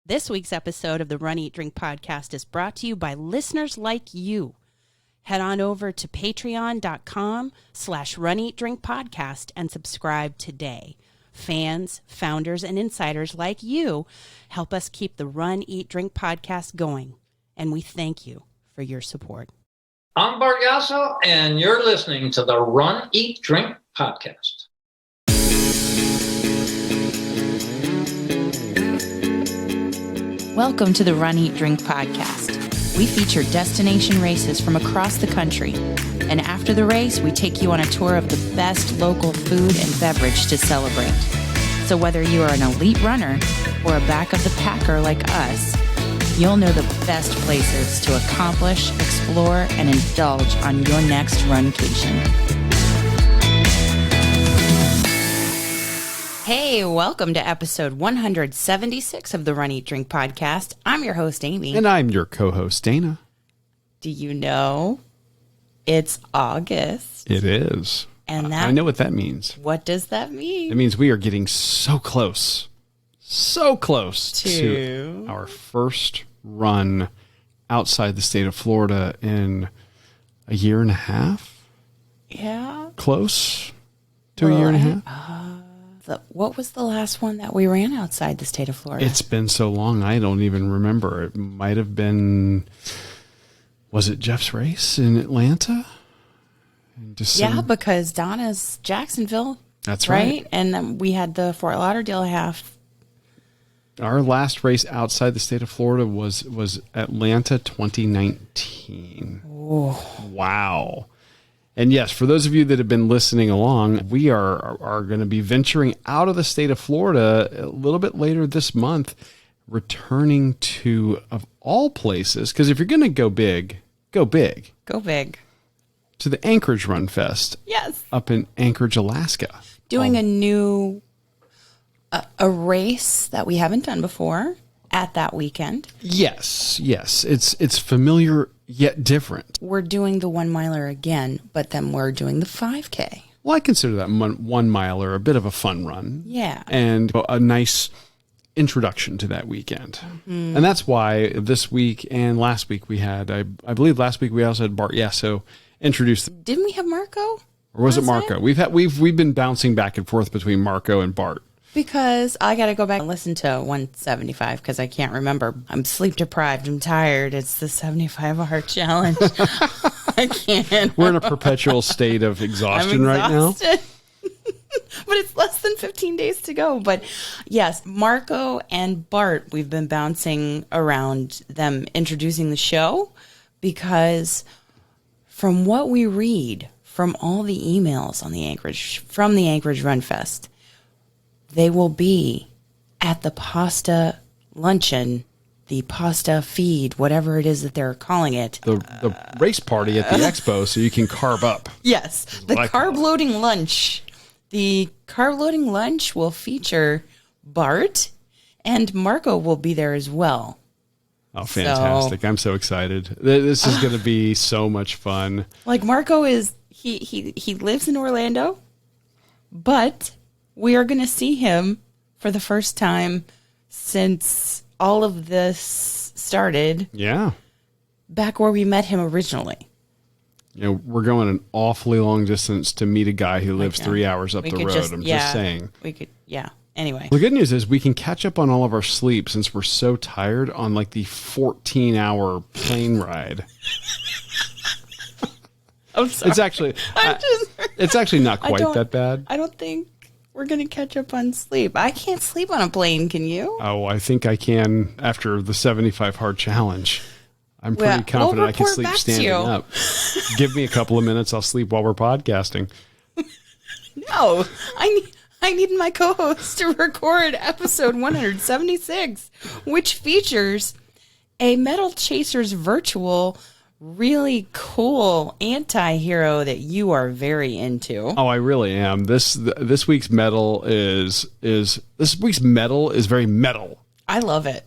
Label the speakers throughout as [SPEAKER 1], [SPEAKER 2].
[SPEAKER 1] This week's episode of the Run, Eat, Drink podcast is brought to you by listeners like you. Head on over to patreon.com/runeatdrinkpodcast and subscribe today. Fans, founders, and insiders like you help us keep the Run, Eat, Drink podcast going, and we thank you for your support.
[SPEAKER 2] I'm Bart Yasso, and you're listening to the Run, Eat, Drink podcast.
[SPEAKER 1] Welcome to the Run, Eat, Drink podcast. We feature destination races from across the country. And after the race, we take you on a tour of the best local food and beverage to celebrate. So whether you are an elite runner or a back of the packer like us, you'll know the best places to accomplish, explore, and indulge on your next runcation. Hey, welcome to episode 176 of the Run, Eat, Drink podcast. I'm your host, Amy.
[SPEAKER 3] And I'm your co-host, Dana.
[SPEAKER 1] Do you know it's August?
[SPEAKER 3] It is.
[SPEAKER 1] And
[SPEAKER 3] I know what that means.
[SPEAKER 1] What does that mean?
[SPEAKER 3] It means we are getting so close to our first run outside the state of Florida in a year and a half.
[SPEAKER 1] Yeah.
[SPEAKER 3] Close to a year and a half.
[SPEAKER 1] What was the last one that we ran outside the state of Florida?
[SPEAKER 3] It's been so long, I don't even remember. It might have been, was it Jeff's race in Atlanta?
[SPEAKER 1] Yeah, because Donna's Jacksonville.
[SPEAKER 3] That's right.
[SPEAKER 1] And then we had the Fort Lauderdale half.
[SPEAKER 3] Our last race outside the state of Florida was Atlanta 2019.
[SPEAKER 1] Oh.
[SPEAKER 3] Wow. And yes, for those of you that have been listening along, we are going to be venturing out of the state of Florida a little bit later this month, returning to, of all places, because if you're going to go big, go big.
[SPEAKER 1] Go big.
[SPEAKER 3] To the Anchorage Run Fest.
[SPEAKER 1] Yes.
[SPEAKER 3] Up in Anchorage, Alaska.
[SPEAKER 1] Doing a new, a race that we haven't done before at that weekend.
[SPEAKER 3] Yes. It's familiar yet different.
[SPEAKER 1] We're doing the 1 miler again, but then we're doing the 5K.
[SPEAKER 3] Well, I consider that 1 miler a bit of a fun run.
[SPEAKER 1] Yeah.
[SPEAKER 3] And a nice introduction to that weekend. Mm-hmm. And that's why this week and last week we had, I believe last week we also had Bart Yasso introduce.
[SPEAKER 1] Didn't we have Marco?
[SPEAKER 3] Or was it Marco? We've been bouncing back and forth between Marco and Bart.
[SPEAKER 1] Because I got to go back and listen to 175 because I can't remember. I'm sleep deprived. I'm tired. It's the 75-hour challenge. I can't.
[SPEAKER 3] We're in a perpetual state of exhaustion right now.
[SPEAKER 1] But it's less than 15 days to go. But yes, Marco and Bart, we've been bouncing around them introducing the show because from what we read from all the emails on the Anchorage, from the Anchorage Run Fest, they will be at the pasta luncheon, the pasta feed, whatever it is that they're calling it.
[SPEAKER 3] The race party at the expo so you can carb up.
[SPEAKER 1] Yes, the carb loading lunch. The carb loading lunch will feature Bart, and Marco will be there as well.
[SPEAKER 3] Oh, fantastic. I'm so excited. This is going to be so much fun.
[SPEAKER 1] Like Marco is, he lives in Orlando, but we are going to see him for the first time since all of this started.
[SPEAKER 3] Yeah.
[SPEAKER 1] Back where we met him originally.
[SPEAKER 3] You know, we're going an awfully long distance to meet a guy who lives 3 hours up the road. Just saying.
[SPEAKER 1] We could, yeah. Anyway.
[SPEAKER 3] The good news is we can catch up on all of our sleep since we're so tired on like the 14-hour plane ride.
[SPEAKER 1] I'm sorry.
[SPEAKER 3] It's actually not quite that bad.
[SPEAKER 1] I don't think we're going to catch up on sleep. I can't sleep on a plane, can you?
[SPEAKER 3] Oh, I think I can after the 75 hard challenge. I'm pretty confident I can sleep standing up. Give me a couple of minutes. I'll sleep while we're podcasting.
[SPEAKER 1] No, I need my co-host to record episode 176, which features a Medal Chasers virtual really cool anti-hero that you are very into.
[SPEAKER 3] Oh, I really am. This week's medal is very metal.
[SPEAKER 1] I love it.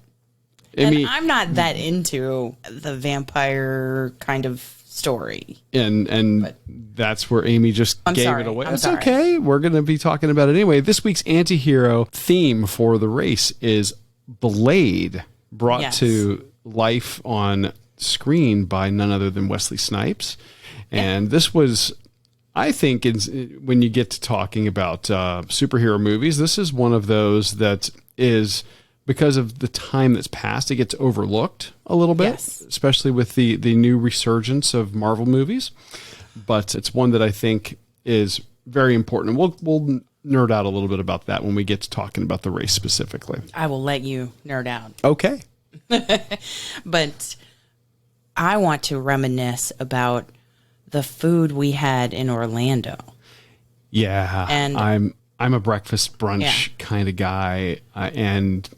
[SPEAKER 1] I'm not that into the vampire kind of story.
[SPEAKER 3] And that's where Amy just gave it away.
[SPEAKER 1] It's
[SPEAKER 3] okay. We're going to be talking about it anyway. This week's anti-hero theme for the race is Blade brought
[SPEAKER 1] Yes.
[SPEAKER 3] to life on screen by none other than Wesley Snipes. And this was, I think, when you get to talking about superhero movies, this is one of those that is, because of the time that's passed, it gets overlooked a little bit,
[SPEAKER 1] Yes.
[SPEAKER 3] especially with the new resurgence of Marvel movies. But it's one that I think is very important. We'll nerd out a little bit about that when we get to talking about the race specifically.
[SPEAKER 1] I will let you nerd out.
[SPEAKER 3] Okay.
[SPEAKER 1] But I want to reminisce about the food we had in Orlando.
[SPEAKER 3] Yeah,
[SPEAKER 1] And-
[SPEAKER 3] I'm a breakfast brunch
[SPEAKER 1] Yeah.
[SPEAKER 3] kind of guy, and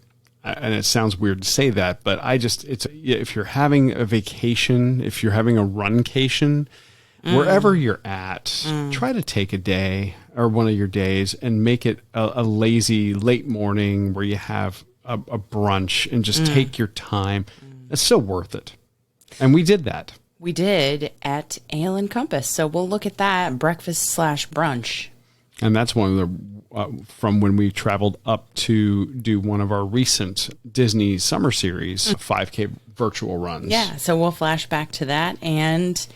[SPEAKER 3] it sounds weird to say that, but if you're having a vacation, if you're having a runcation, wherever you're at, try to take a day or one of your days and make it a lazy late morning where you have a brunch and just take your time. It's so worth it. And we did that.
[SPEAKER 1] We did at Ale and Compass. So we'll look at that breakfast/brunch.
[SPEAKER 3] And that's one of the, from when we traveled up to do one of our recent Disney summer series, 5K virtual runs.
[SPEAKER 1] Yeah, so we'll flash back to that, and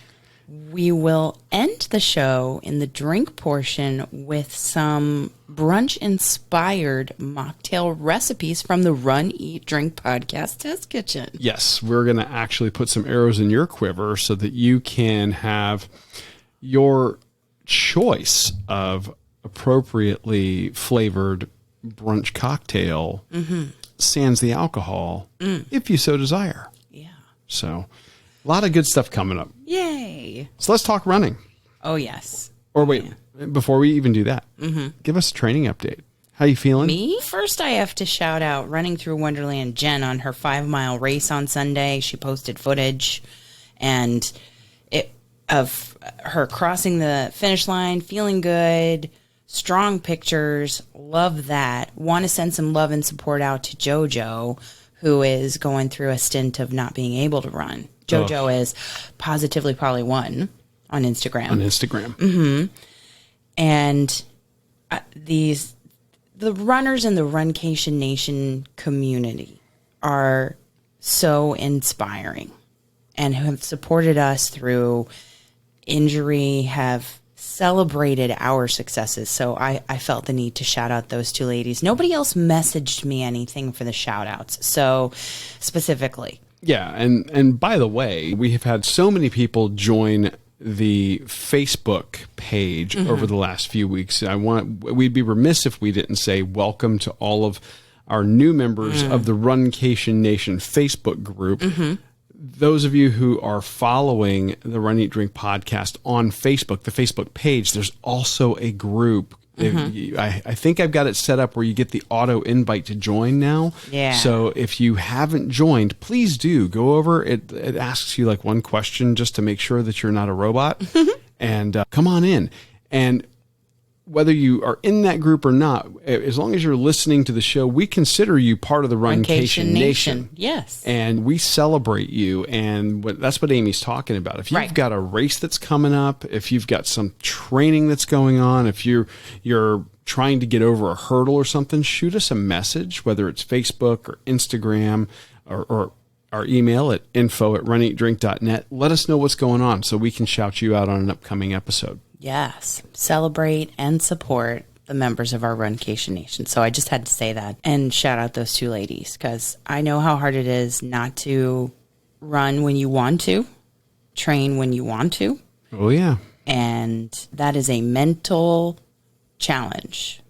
[SPEAKER 1] we will end the show in the drink portion with some brunch-inspired mocktail recipes from the Run, Eat, Drink podcast test kitchen.
[SPEAKER 3] Yes, we're going to actually put some arrows in your quiver so that you can have your choice of appropriately flavored brunch cocktail, sans the alcohol, if you so desire.
[SPEAKER 1] Yeah.
[SPEAKER 3] So, a lot of good stuff coming up.
[SPEAKER 1] Yay.
[SPEAKER 3] So let's talk running.
[SPEAKER 1] Oh, yes.
[SPEAKER 3] Or wait, before we even do that, give us a training update. How you feeling?
[SPEAKER 1] Me? First, I have to shout out Running Through Wonderland Jen on her 5-mile race on Sunday. She posted footage and of her crossing the finish line, feeling good, strong pictures. Love that. Want to send some love and support out to JoJo, who is going through a stint of not being able to run. JoJo is positively probably one on Instagram. And the runners in the Runcation Nation community are so inspiring and have supported us through injury, have celebrated our successes. So I felt the need to shout out those two ladies. Nobody else messaged me anything for the shout outs. So specifically.
[SPEAKER 3] Yeah, and by the way, we have had so many people join the Facebook page over the last few weeks. We'd be remiss if we didn't say welcome to all of our new members of the Runcation Nation Facebook group. Those of you who are following the Run, Eat, Drink podcast on Facebook, the Facebook page, there's also a group. I think I've got it set up where you get the auto invite to join now.
[SPEAKER 1] Yeah.
[SPEAKER 3] So if you haven't joined, please do go over. It asks you like one question just to make sure that you're not a robot. And come on in. And whether you are in that group or not, as long as you're listening to the show, we consider you part of the Runcation Nation.
[SPEAKER 1] Yes.
[SPEAKER 3] And we celebrate you. And that's what Amy's talking about. If you've got a race that's coming up, if you've got some training that's going on, if you're trying to get over a hurdle or something, shoot us a message, whether it's Facebook or Instagram or our email at info@runeatdrink.net. Let us know what's going on so we can shout you out on an upcoming episode.
[SPEAKER 1] Yes. Celebrate and support the members of our Runcation Nation. So I just had to say that and shout out those two ladies because I know how hard it is not to run when you want to, train when you want to.
[SPEAKER 3] Oh, yeah.
[SPEAKER 1] And that is a mental challenge.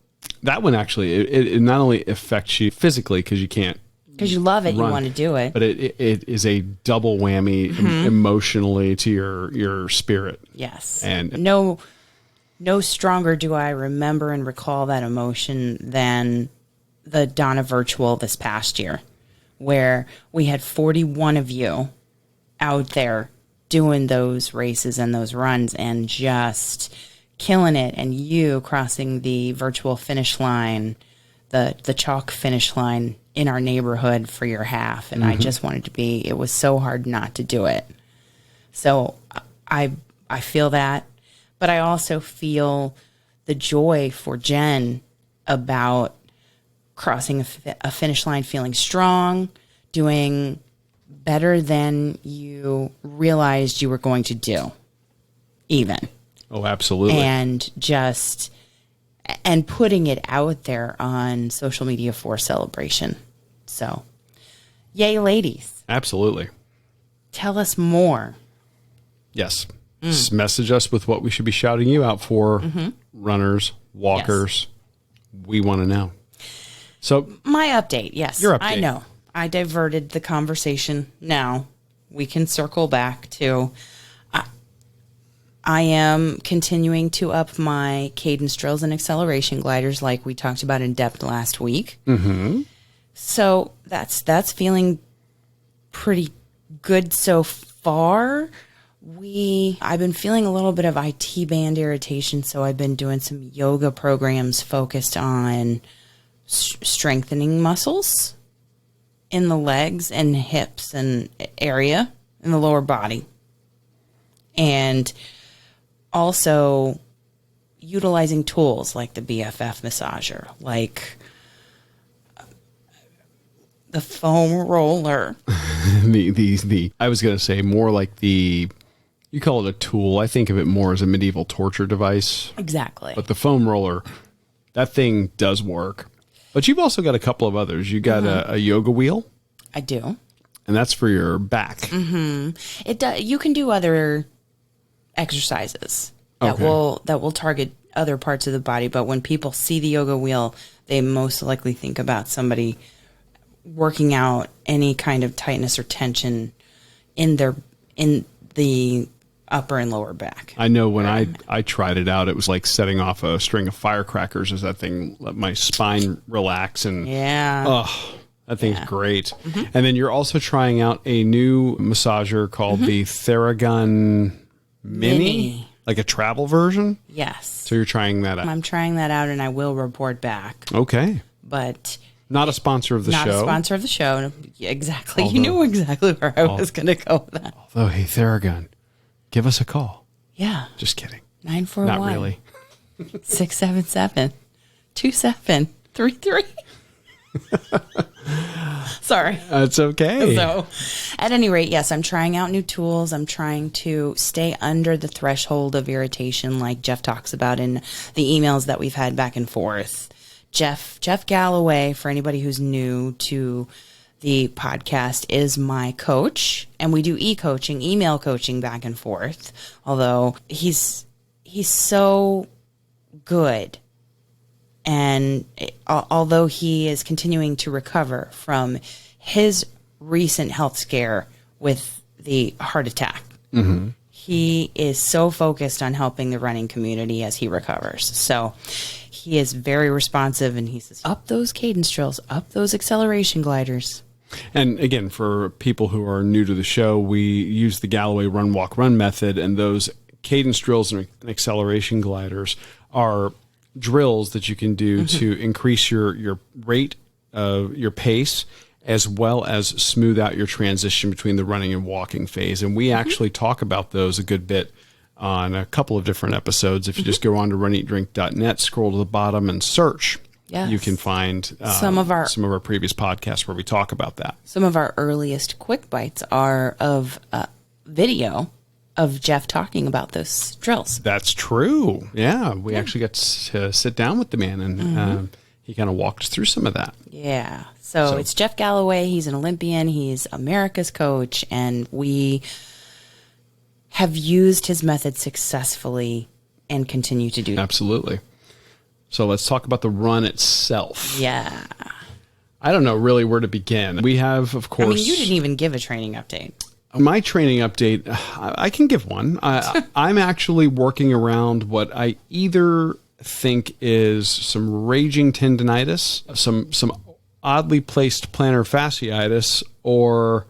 [SPEAKER 3] That one actually, it not only affects you physically because you can't.
[SPEAKER 1] Because you love it,
[SPEAKER 3] run,
[SPEAKER 1] you want to do it.
[SPEAKER 3] But it is a double whammy emotionally to your spirit.
[SPEAKER 1] Yes.
[SPEAKER 3] And
[SPEAKER 1] no stronger do I remember and recall that emotion than the Donna Virtual this past year, where we had 41 of you out there doing those races and those runs and just killing it, and you crossing the virtual finish line, the chalk finish line in our neighborhood for your half. And I just wanted to be, it was so hard not to do it. So I feel that, but I also feel the joy for Jen about crossing a finish line feeling strong, doing better than you realized you were going to do, even.
[SPEAKER 3] Oh, absolutely.
[SPEAKER 1] And putting it out there on social media for celebration. So, yay, ladies.
[SPEAKER 3] Absolutely.
[SPEAKER 1] Tell us more.
[SPEAKER 3] Yes. Just message us with what we should be shouting you out for. Runners, walkers. Yes. We want to know. So
[SPEAKER 1] my update, yes.
[SPEAKER 3] Your update.
[SPEAKER 1] I know. I diverted the conversation. Now we can circle back to I am continuing to up my cadence drills and acceleration gliders like we talked about in depth last week. So that's feeling pretty good so far. I've been feeling a little bit of IT band irritation, so I've been doing some yoga programs focused on strengthening muscles in the legs and hips and area in the lower body. And also utilizing tools like the BFF massager, like the foam roller.
[SPEAKER 3] I was going to say more like you call it a tool. I think of it more as a medieval torture device.
[SPEAKER 1] Exactly.
[SPEAKER 3] But the foam roller, that thing does work. But you've also got a couple of others. You got a yoga wheel.
[SPEAKER 1] I do.
[SPEAKER 3] And that's for your back.
[SPEAKER 1] It does. You can do other exercises that will target other parts of the body. But when people see the yoga wheel, they most likely think about somebody working out any kind of tightness or tension in the upper and lower back.
[SPEAKER 3] I know when I tried it out, it was like setting off a string of firecrackers as that thing let my spine relax. And that thing's great. And then you're also trying out a new massager called the Theragun Mini, like a travel version.
[SPEAKER 1] Yes.
[SPEAKER 3] So you're trying that out.
[SPEAKER 1] I'm trying that out, and I will report back.
[SPEAKER 3] Okay.
[SPEAKER 1] But
[SPEAKER 3] not a sponsor of the show.
[SPEAKER 1] Not a sponsor of the show. Exactly. You knew exactly where I was going to go with that.
[SPEAKER 3] Although, hey, Theragun, give us a call.
[SPEAKER 1] Yeah.
[SPEAKER 3] Just kidding.
[SPEAKER 1] 941.
[SPEAKER 3] Not really.
[SPEAKER 1] 677 2733. Sorry.
[SPEAKER 3] That's okay.
[SPEAKER 1] So, at any rate, yes, I'm trying out new tools. I'm trying to stay under the threshold of irritation like Jeff talks about in the emails that we've had back and forth. Jeff Galloway, for anybody who's new to the podcast, is my coach, and we do e-coaching, email coaching back and forth, although he's so good. And although he is continuing to recover from his recent health scare with the heart attack, he is so focused on helping the running community as he recovers. So he is very responsive, and he says, up those cadence drills, up those acceleration gliders.
[SPEAKER 3] And again, for people who are new to the show, we use the Galloway run, walk, run method, and those cadence drills and acceleration gliders are drills that you can do to increase your rate of your pace, as well as smooth out your transition between the running and walking phase. And we actually talk about those a good bit on a couple of different episodes. If you just go on to runeatdrink.net, scroll to the bottom and search, you can find some of our previous podcasts where we talk about that.
[SPEAKER 1] Some of our earliest quick bites are of video of Jeff talking about those drills.
[SPEAKER 3] That's true. Yeah, we actually got to sit down with the man, and he kind of walked us through some of that.
[SPEAKER 1] Yeah. So it's Jeff Galloway. He's an Olympian. He's America's coach, and we have used his method successfully and continue to do.
[SPEAKER 3] Absolutely. So let's talk about the run itself.
[SPEAKER 1] Yeah.
[SPEAKER 3] I don't know really where to begin. We have, of course...
[SPEAKER 1] I mean, you didn't even give a training update.
[SPEAKER 3] My training update, I can give one. I'm actually working around what I either think is some raging tendinitis, some oddly placed plantar fasciitis, or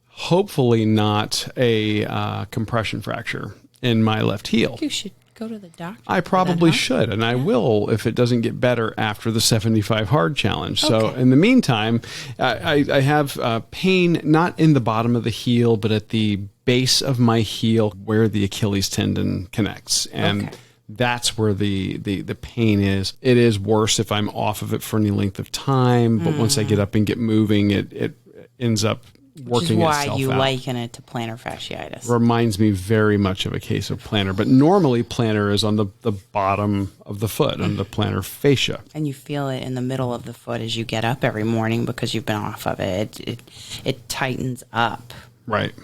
[SPEAKER 3] hopefully not a compression fracture in my left heel.
[SPEAKER 1] You should go to the doctor.
[SPEAKER 3] I probably should, and I will if it doesn't get better after the 75 hard challenge. Okay. So in the meantime, I have pain not in the bottom of the heel, but at the base of my heel where the Achilles tendon connects. And That's where the pain is. It is worse if I'm off of it for any length of time, but once I get up and get moving, it ends up working itself out.
[SPEAKER 1] Which is why you liken it to plantar fasciitis.
[SPEAKER 3] Reminds me very much of a case of plantar, but normally plantar is on the bottom of the foot, on the plantar fascia.
[SPEAKER 1] And you feel it in the middle of the foot as you get up every morning because you've been off of it. It tightens up.
[SPEAKER 3] Right.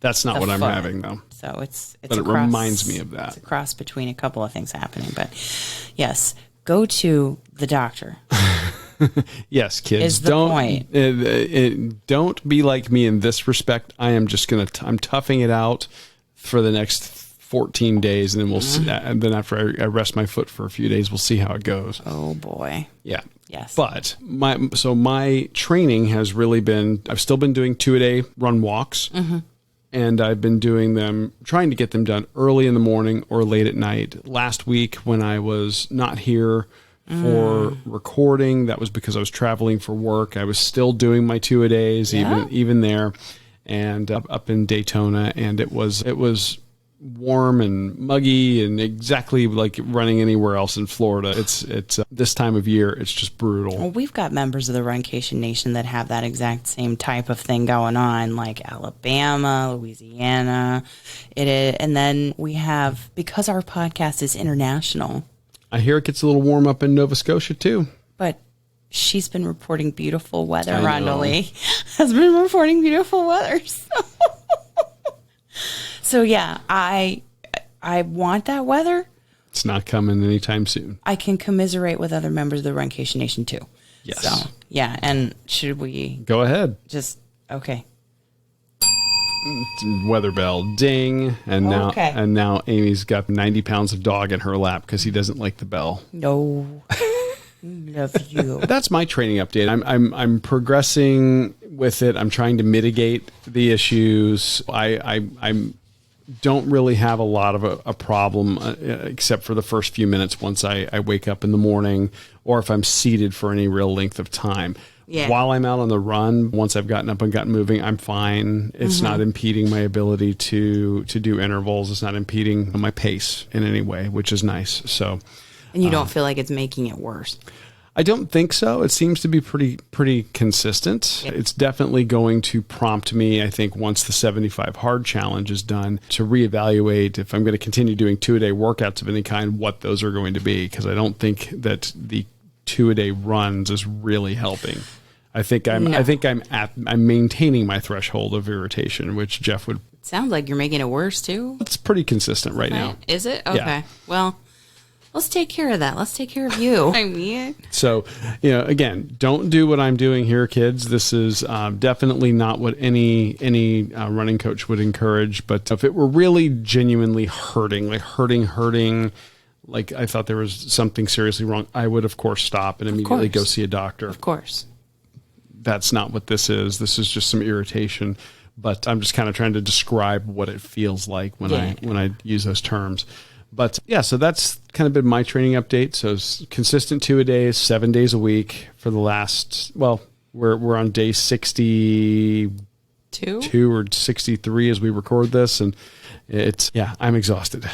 [SPEAKER 3] That's not what I'm having, though.
[SPEAKER 1] So it's
[SPEAKER 3] but it reminds me of that.
[SPEAKER 1] It's a cross between a couple of things happening. But yes, go to the doctor.
[SPEAKER 3] Yes, kids.
[SPEAKER 1] Is the point.
[SPEAKER 3] Don't be like me in this respect. I am just I'm toughing it out for the next 14 days, and then we'll see. And then after I rest my foot for a few days, we'll see how it goes.
[SPEAKER 1] Oh boy.
[SPEAKER 3] Yeah.
[SPEAKER 1] Yes.
[SPEAKER 3] But my training has really been. I've still been doing 2-a-day run walks. And I've been doing them, trying to get them done early in the morning or late at night. Last week, when I was not here for recording, that was because I was traveling for work. I was still doing my 2-a-days, even there, and up in Daytona. And it was warm and muggy and exactly like running anywhere else in Florida. It's this time of year, it's just brutal.
[SPEAKER 1] Well, we've got members of the Runcation Nation that have that exact same type of thing going on, like Alabama, Louisiana. It is, and then we have, because our podcast is international.
[SPEAKER 3] I hear it gets a little warm up in Nova Scotia too.
[SPEAKER 1] But she's been reporting beautiful weather. Rondalee has been reporting beautiful weather. So yeah, I want that weather.
[SPEAKER 3] It's not coming anytime soon.
[SPEAKER 1] I can commiserate with other members of the Runcation Nation too.
[SPEAKER 3] Yes.
[SPEAKER 1] So yeah, and should we
[SPEAKER 3] go ahead?
[SPEAKER 1] Just okay.
[SPEAKER 3] Weather bell ding, and now Amy's got 90 pounds of dog in her lap because he doesn't like the bell.
[SPEAKER 1] No. Love you.
[SPEAKER 3] That's my training update. I'm progressing with it. I'm trying to mitigate the issues. I'm don't really have a lot of a problem except for the first few minutes once I wake up in the morning, or if I'm seated for any real length of time. Yeah. While I'm out on the run, once I've gotten up and gotten moving, I'm fine. It's not impeding my ability to do intervals. It's not impeding my pace in any way, which is nice. So,
[SPEAKER 1] and you don't feel like it's making it worse?
[SPEAKER 3] I don't think so. It seems to be pretty consistent. Yep. It's definitely going to prompt me, I think, once the 75 hard challenge is done, to reevaluate if I'm going to continue doing 2-a-day workouts of any kind, what those are going to be, because I don't think that the 2-a-day runs is really helping. I think I'm maintaining my threshold of irritation, which Jeff would.
[SPEAKER 1] It sounds like you're making it worse too.
[SPEAKER 3] It's pretty consistent right now.
[SPEAKER 1] Is it? Okay.
[SPEAKER 3] Yeah.
[SPEAKER 1] Well, let's take care of that. Let's take care of you. I mean,
[SPEAKER 3] so, again, don't do what I'm doing here, kids. This is definitely not what any running coach would encourage. But if it were really genuinely hurting, like I thought there was something seriously wrong, I would, of course, stop and immediately go see a doctor.
[SPEAKER 1] Of course.
[SPEAKER 3] That's not what this is. This is just some irritation. But I'm just kind of trying to describe what it feels like when I use those terms. But yeah, so that's kind of been my training update. So consistent 2-a-days, 7 days a week for the last, well, we're on day 62 or 63 as we record this. And I'm exhausted.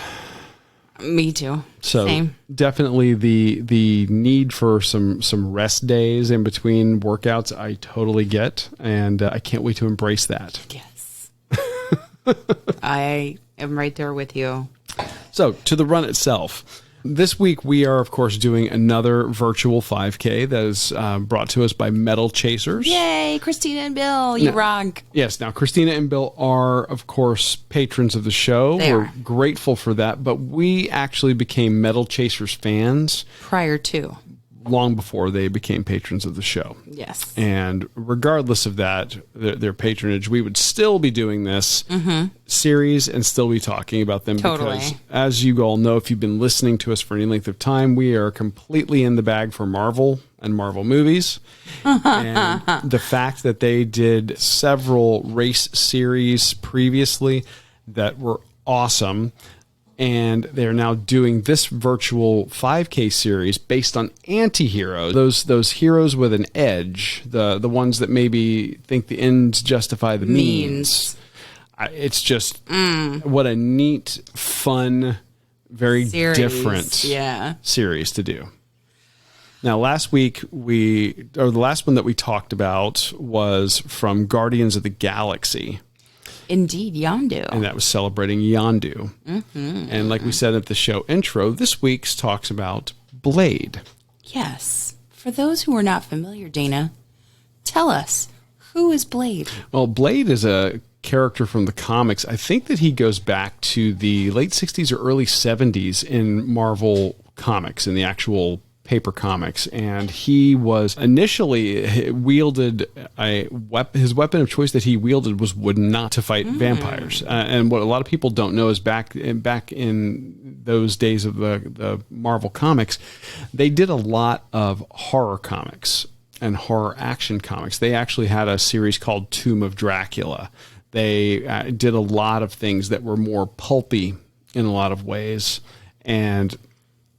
[SPEAKER 1] Me too.
[SPEAKER 3] So
[SPEAKER 1] Same.
[SPEAKER 3] Definitely the need for some rest days in between workouts, I totally get. And I can't wait to embrace that.
[SPEAKER 1] Yes. I am right there with you.
[SPEAKER 3] So, to the run itself. This week, we are, of course, doing another virtual 5K that is brought to us by Medal Chasers.
[SPEAKER 1] Yay, Kristina and Bill, you rock.
[SPEAKER 3] Yes, now, Kristina and Bill are, of course, patrons of the show. We're grateful for that, but we actually became Medal Chasers fans.
[SPEAKER 1] Prior to.
[SPEAKER 3] Long before they became patrons of the show.
[SPEAKER 1] Yes.
[SPEAKER 3] And regardless of that, their patronage, we would still be doing this series and still be talking about them.
[SPEAKER 1] Totally.
[SPEAKER 3] Because, as you all know, if you've been listening to us for any length of time, we are completely in the bag for Marvel and Marvel movies. And the fact that they did several race series previously that were awesome, and they're now doing this virtual 5K series based on anti-heroes, those heroes with an edge, the ones that maybe think the ends justify the means. It's just what a neat, fun very
[SPEAKER 1] series.
[SPEAKER 3] different series to do. Now, last week the last one that we talked about was from Guardians of the Galaxy.
[SPEAKER 1] Indeed, Yondu.
[SPEAKER 3] And that was celebrating Yondu. Mm-hmm. And like we said at the show intro, this week's talks about Blade.
[SPEAKER 1] Yes. For those who are not familiar, Dana, tell us, who is Blade?
[SPEAKER 3] Well, Blade is a character from the comics. I think that he goes back to the late 60s or early 70s in Marvel Comics, in the actual paper comics, and he was initially wielded his weapon of choice that he wielded was wooden, not to fight vampires. And what a lot of people don't know is back in those days of the Marvel comics, they did a lot of horror comics and horror action comics. They actually had a series called Tomb of Dracula. They did a lot of things that were more pulpy in a lot of ways, and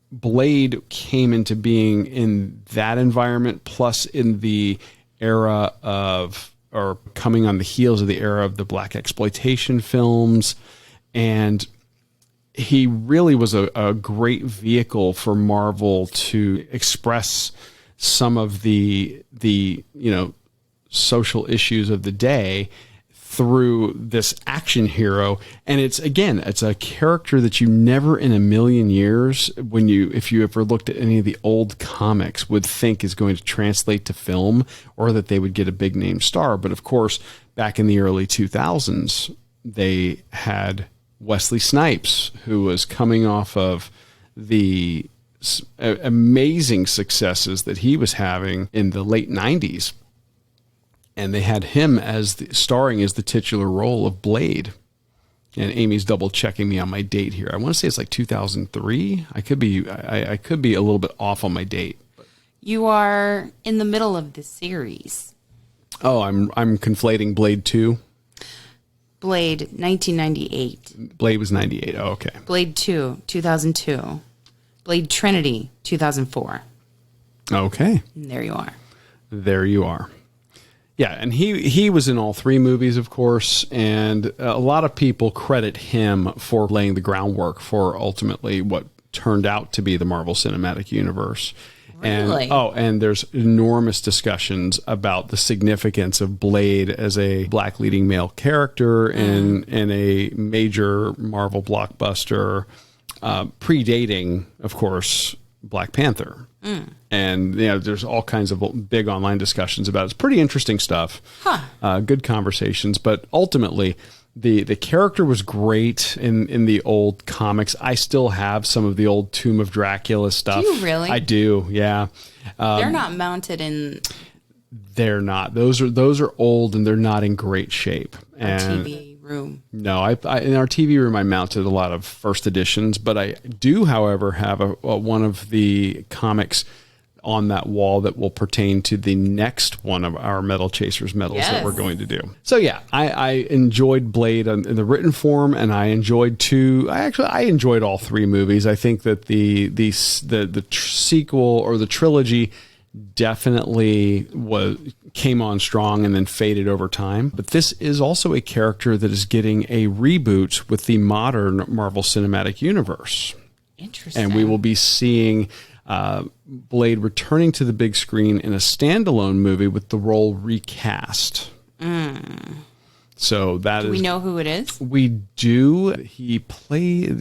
[SPEAKER 3] Blade came into being in that environment, plus in the era of, or coming on the heels of the era of the black exploitation films. And he really was a great vehicle for Marvel to express some of the social issues of the day through this action hero. And it's a character that you never in a million years, if you ever looked at any of the old comics, would think is going to translate to film, or that they would get a big name star. But of course, back in the early 2000s, they had Wesley Snipes, who was coming off of the amazing successes that he was having in the late 90s. And they had him starring as the titular role of Blade. And Amy's double checking me on my date here. I want to say it's like 2003. I could be a little bit off on my date.
[SPEAKER 1] You are in the middle of the series.
[SPEAKER 3] Oh, I'm conflating Blade 2.
[SPEAKER 1] Blade 1998.
[SPEAKER 3] Blade was 98. Oh, okay.
[SPEAKER 1] Blade 2 2002. Blade Trinity 2004.
[SPEAKER 3] Okay.
[SPEAKER 1] And there you are.
[SPEAKER 3] There you are. Yeah, and he was in all three movies, of course, and a lot of people credit him for laying the groundwork for ultimately what turned out to be the Marvel Cinematic Universe.
[SPEAKER 1] Really?
[SPEAKER 3] And there's enormous discussions about the significance of Blade as a black leading male character in a major Marvel blockbuster, predating, of course, Black Panther. And there's all kinds of big online discussions about it. It's pretty interesting stuff. Good conversations, but ultimately the character was great in the old comics. I still have some of the old Tomb of Dracula stuff.
[SPEAKER 1] Do you really?
[SPEAKER 3] I do, yeah.
[SPEAKER 1] They're not mounted in...
[SPEAKER 3] They're not. Those are old, and they're not in great shape. And
[SPEAKER 1] TV room.
[SPEAKER 3] No, in our TV room I mounted a lot of first editions, but I do, however, have one of the comics on that wall that will pertain to the next one of our Medal Chasers medals that we're going to do. So yeah, I enjoyed Blade in the written form, and I enjoyed I enjoyed all three movies. I think that the sequel or the trilogy definitely came on strong and then faded over time. But this is also a character that is getting a reboot with the modern Marvel Cinematic Universe.
[SPEAKER 1] Interesting.
[SPEAKER 3] And we will be seeing Blade returning to the big screen in a standalone movie with the role recast. So do we
[SPEAKER 1] know who it is?
[SPEAKER 3] We do. He played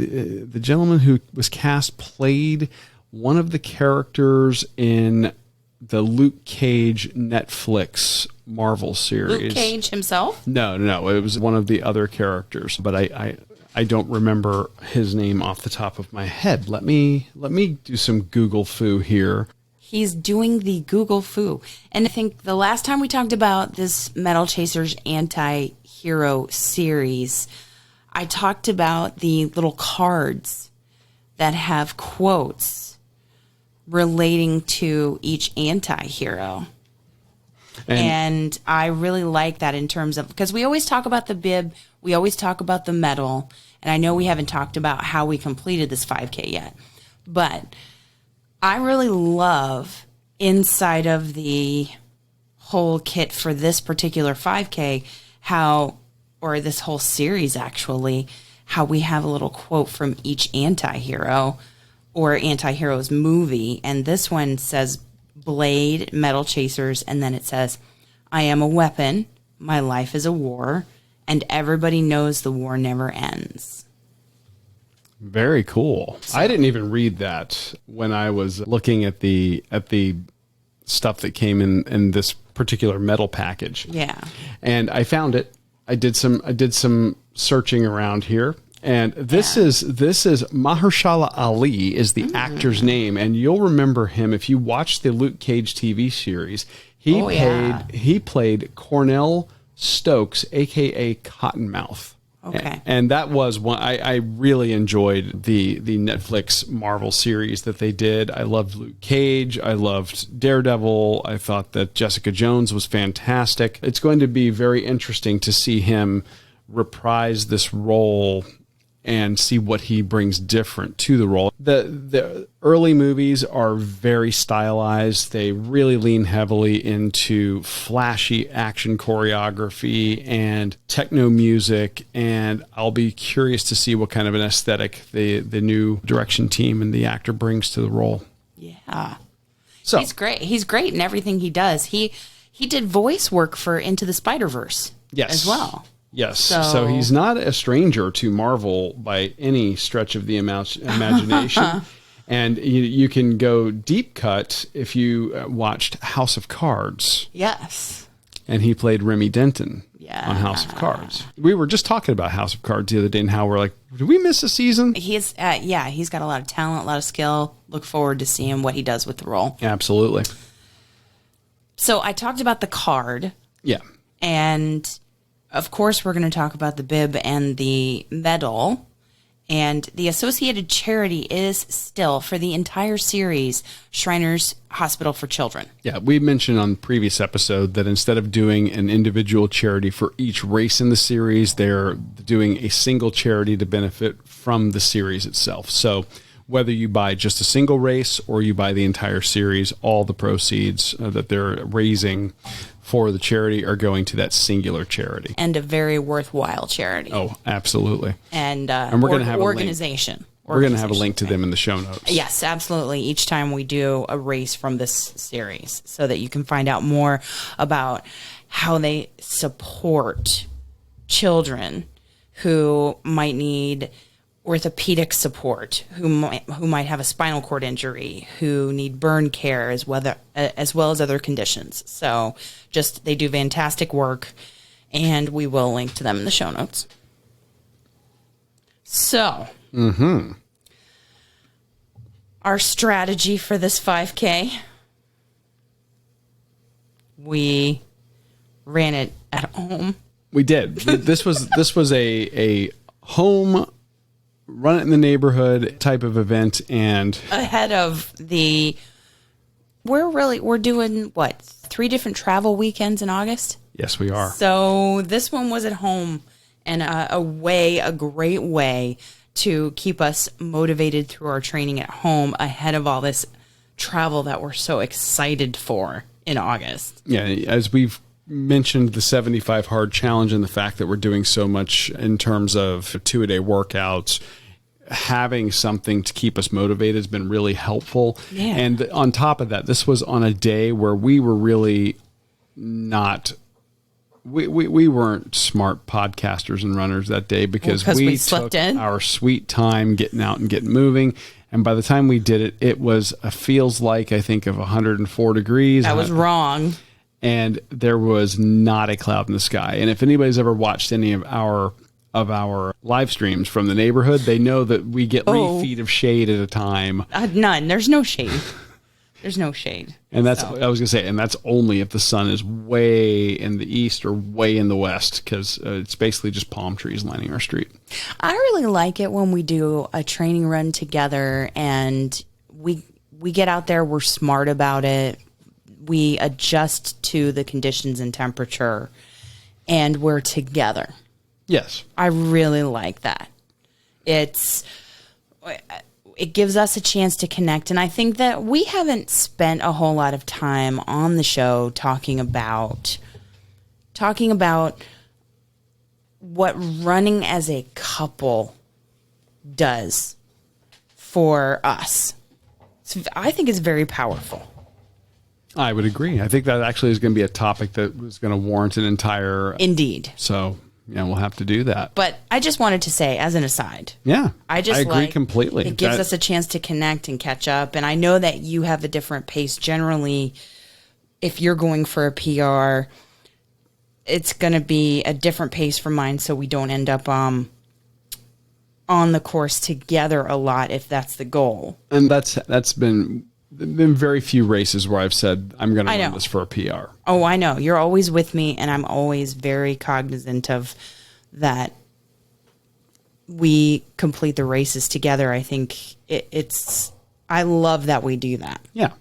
[SPEAKER 3] the gentleman who was cast played one of the characters in the Luke Cage Netflix Marvel series.
[SPEAKER 1] Luke Cage himself?
[SPEAKER 3] No. It was one of the other characters, but I don't remember his name off the top of my head. Let me do some Google foo here.
[SPEAKER 1] He's doing the Google foo. And I think the last time we talked about this Medal Chasers anti-hero series, I talked about the little cards that have quotes relating to each anti-hero. And I really like that in terms of, because we always talk about the bib, we always talk about the medal, and I know we haven't talked about how we completed this 5K yet, but I really love inside of the whole kit for this particular 5K, or this whole series actually, how we have a little quote from each anti-hero or anti-hero's movie. And this one says Blade, Medal Chasers, and then it says, I am a weapon, my life is a war, and everybody knows the war never ends.
[SPEAKER 3] Very cool. I didn't even read that when I was looking at the stuff that came in this particular metal package.
[SPEAKER 1] Yeah.
[SPEAKER 3] And I found it. I did some searching around here. And this is Mahershala Ali is the actor's name, and you'll remember him if you watched the Luke Cage TV series. He played Cornell Stokes, aka Cottonmouth.
[SPEAKER 1] Okay.
[SPEAKER 3] And that was one I really enjoyed the Netflix Marvel series that they did. I loved Luke Cage. I loved Daredevil. I thought that Jessica Jones was fantastic. It's going to be very interesting to see him reprise this role and see what he brings different to the role. The early movies are very stylized. They really lean heavily into flashy action choreography and techno music, and I'll be curious to see what kind of an aesthetic the new direction team and the actor brings to the role.
[SPEAKER 1] Yeah.
[SPEAKER 3] So
[SPEAKER 1] he's great. He's great in everything he does. He did voice work for Into the Spider-Verse as well.
[SPEAKER 3] Yes. So he's not a stranger to Marvel by any stretch of the imagination. And you can go deep cut if you watched House of Cards.
[SPEAKER 1] Yes.
[SPEAKER 3] And he played Remy Denton
[SPEAKER 1] Yeah.
[SPEAKER 3] on House of Cards. We were just talking about House of Cards the other day and how we're like, did we miss a season?
[SPEAKER 1] He's he's got a lot of talent, a lot of skill. Look forward to seeing what he does with the role.
[SPEAKER 3] Absolutely.
[SPEAKER 1] So I talked about the card.
[SPEAKER 3] Yeah.
[SPEAKER 1] And of course, we're going to talk about the bib and the medal. And the associated charity is still, for the entire series, Shriners Hospital for Children.
[SPEAKER 3] Yeah, we mentioned on the previous episode that instead of doing an individual charity for each race in the series, they're doing a single charity to benefit from the series itself. So whether you buy just a single race or you buy the entire series, all the proceeds that they're raising for the charity are going to that singular charity.
[SPEAKER 1] And a very worthwhile charity.
[SPEAKER 3] Oh, absolutely.
[SPEAKER 1] And
[SPEAKER 3] we're going to have
[SPEAKER 1] organization.
[SPEAKER 3] We're going to have a link to them in the show notes.
[SPEAKER 1] Yes, absolutely. Each time we do a race from this series so that you can find out more about how they support children who might need orthopedic support, who might have a spinal cord injury, who need burn care as well as other conditions. So they do fantastic work, and we will link to them in the show notes. So, our strategy for this 5K, we ran it at home.
[SPEAKER 3] We did. This was a home, run it in the neighborhood type of event, and
[SPEAKER 1] ahead of we're doing 3 different travel weekends in August.
[SPEAKER 3] Yes, we are.
[SPEAKER 1] So this one was at home, and a great way to keep us motivated through our training at home ahead of all this travel that we're so excited for in August.
[SPEAKER 3] Yeah, as we've mentioned, the 75 hard challenge and the fact that we're doing so much in terms of 2-a-day workouts, having something to keep us motivated has been really helpful.
[SPEAKER 1] Yeah.
[SPEAKER 3] And on top of that, this was on a day where we were really not, we weren't smart podcasters and runners that day because we
[SPEAKER 1] slept
[SPEAKER 3] took
[SPEAKER 1] in.
[SPEAKER 3] our sweet time getting out and getting moving. And by the time we did it, it was feels like, I think, of 104 degrees.
[SPEAKER 1] I was wrong.
[SPEAKER 3] And there was not a cloud in the sky. And if anybody's ever watched any of our live streams from the neighborhood, they know that we get 3 feet of shade at a time.
[SPEAKER 1] None. There's no shade. There's no shade.
[SPEAKER 3] And that's, I was going to say, and that's only if the sun is way in the east or way in the west, because it's basically just palm trees lining our street.
[SPEAKER 1] I really like it when we do a training run together and we get out there, we're smart about it. We adjust to the conditions and temperature, and we're together.
[SPEAKER 3] Yes.
[SPEAKER 1] I really like that. It gives us a chance to connect, and I think that we haven't spent a whole lot of time on the show talking about what running as a couple does for us. I think it's very powerful.
[SPEAKER 3] I would agree. I think that actually is going to be a topic that was going to warrant an entire...
[SPEAKER 1] Indeed.
[SPEAKER 3] So, yeah, we'll have to do that.
[SPEAKER 1] But I just wanted to say, as an aside...
[SPEAKER 3] Yeah,
[SPEAKER 1] I
[SPEAKER 3] agree completely.
[SPEAKER 1] It gives us a chance to connect and catch up. And I know that you have a different pace. Generally, if you're going for a PR, it's going to be a different pace from mine, so we don't end up on the course together a lot if that's the goal.
[SPEAKER 3] And that's been very few races where I've said, I'm going to run this for a PR.
[SPEAKER 1] Oh, I know. You're always with me, and I'm always very cognizant of that. We complete the races together. I think I love that we do that.
[SPEAKER 3] Yeah.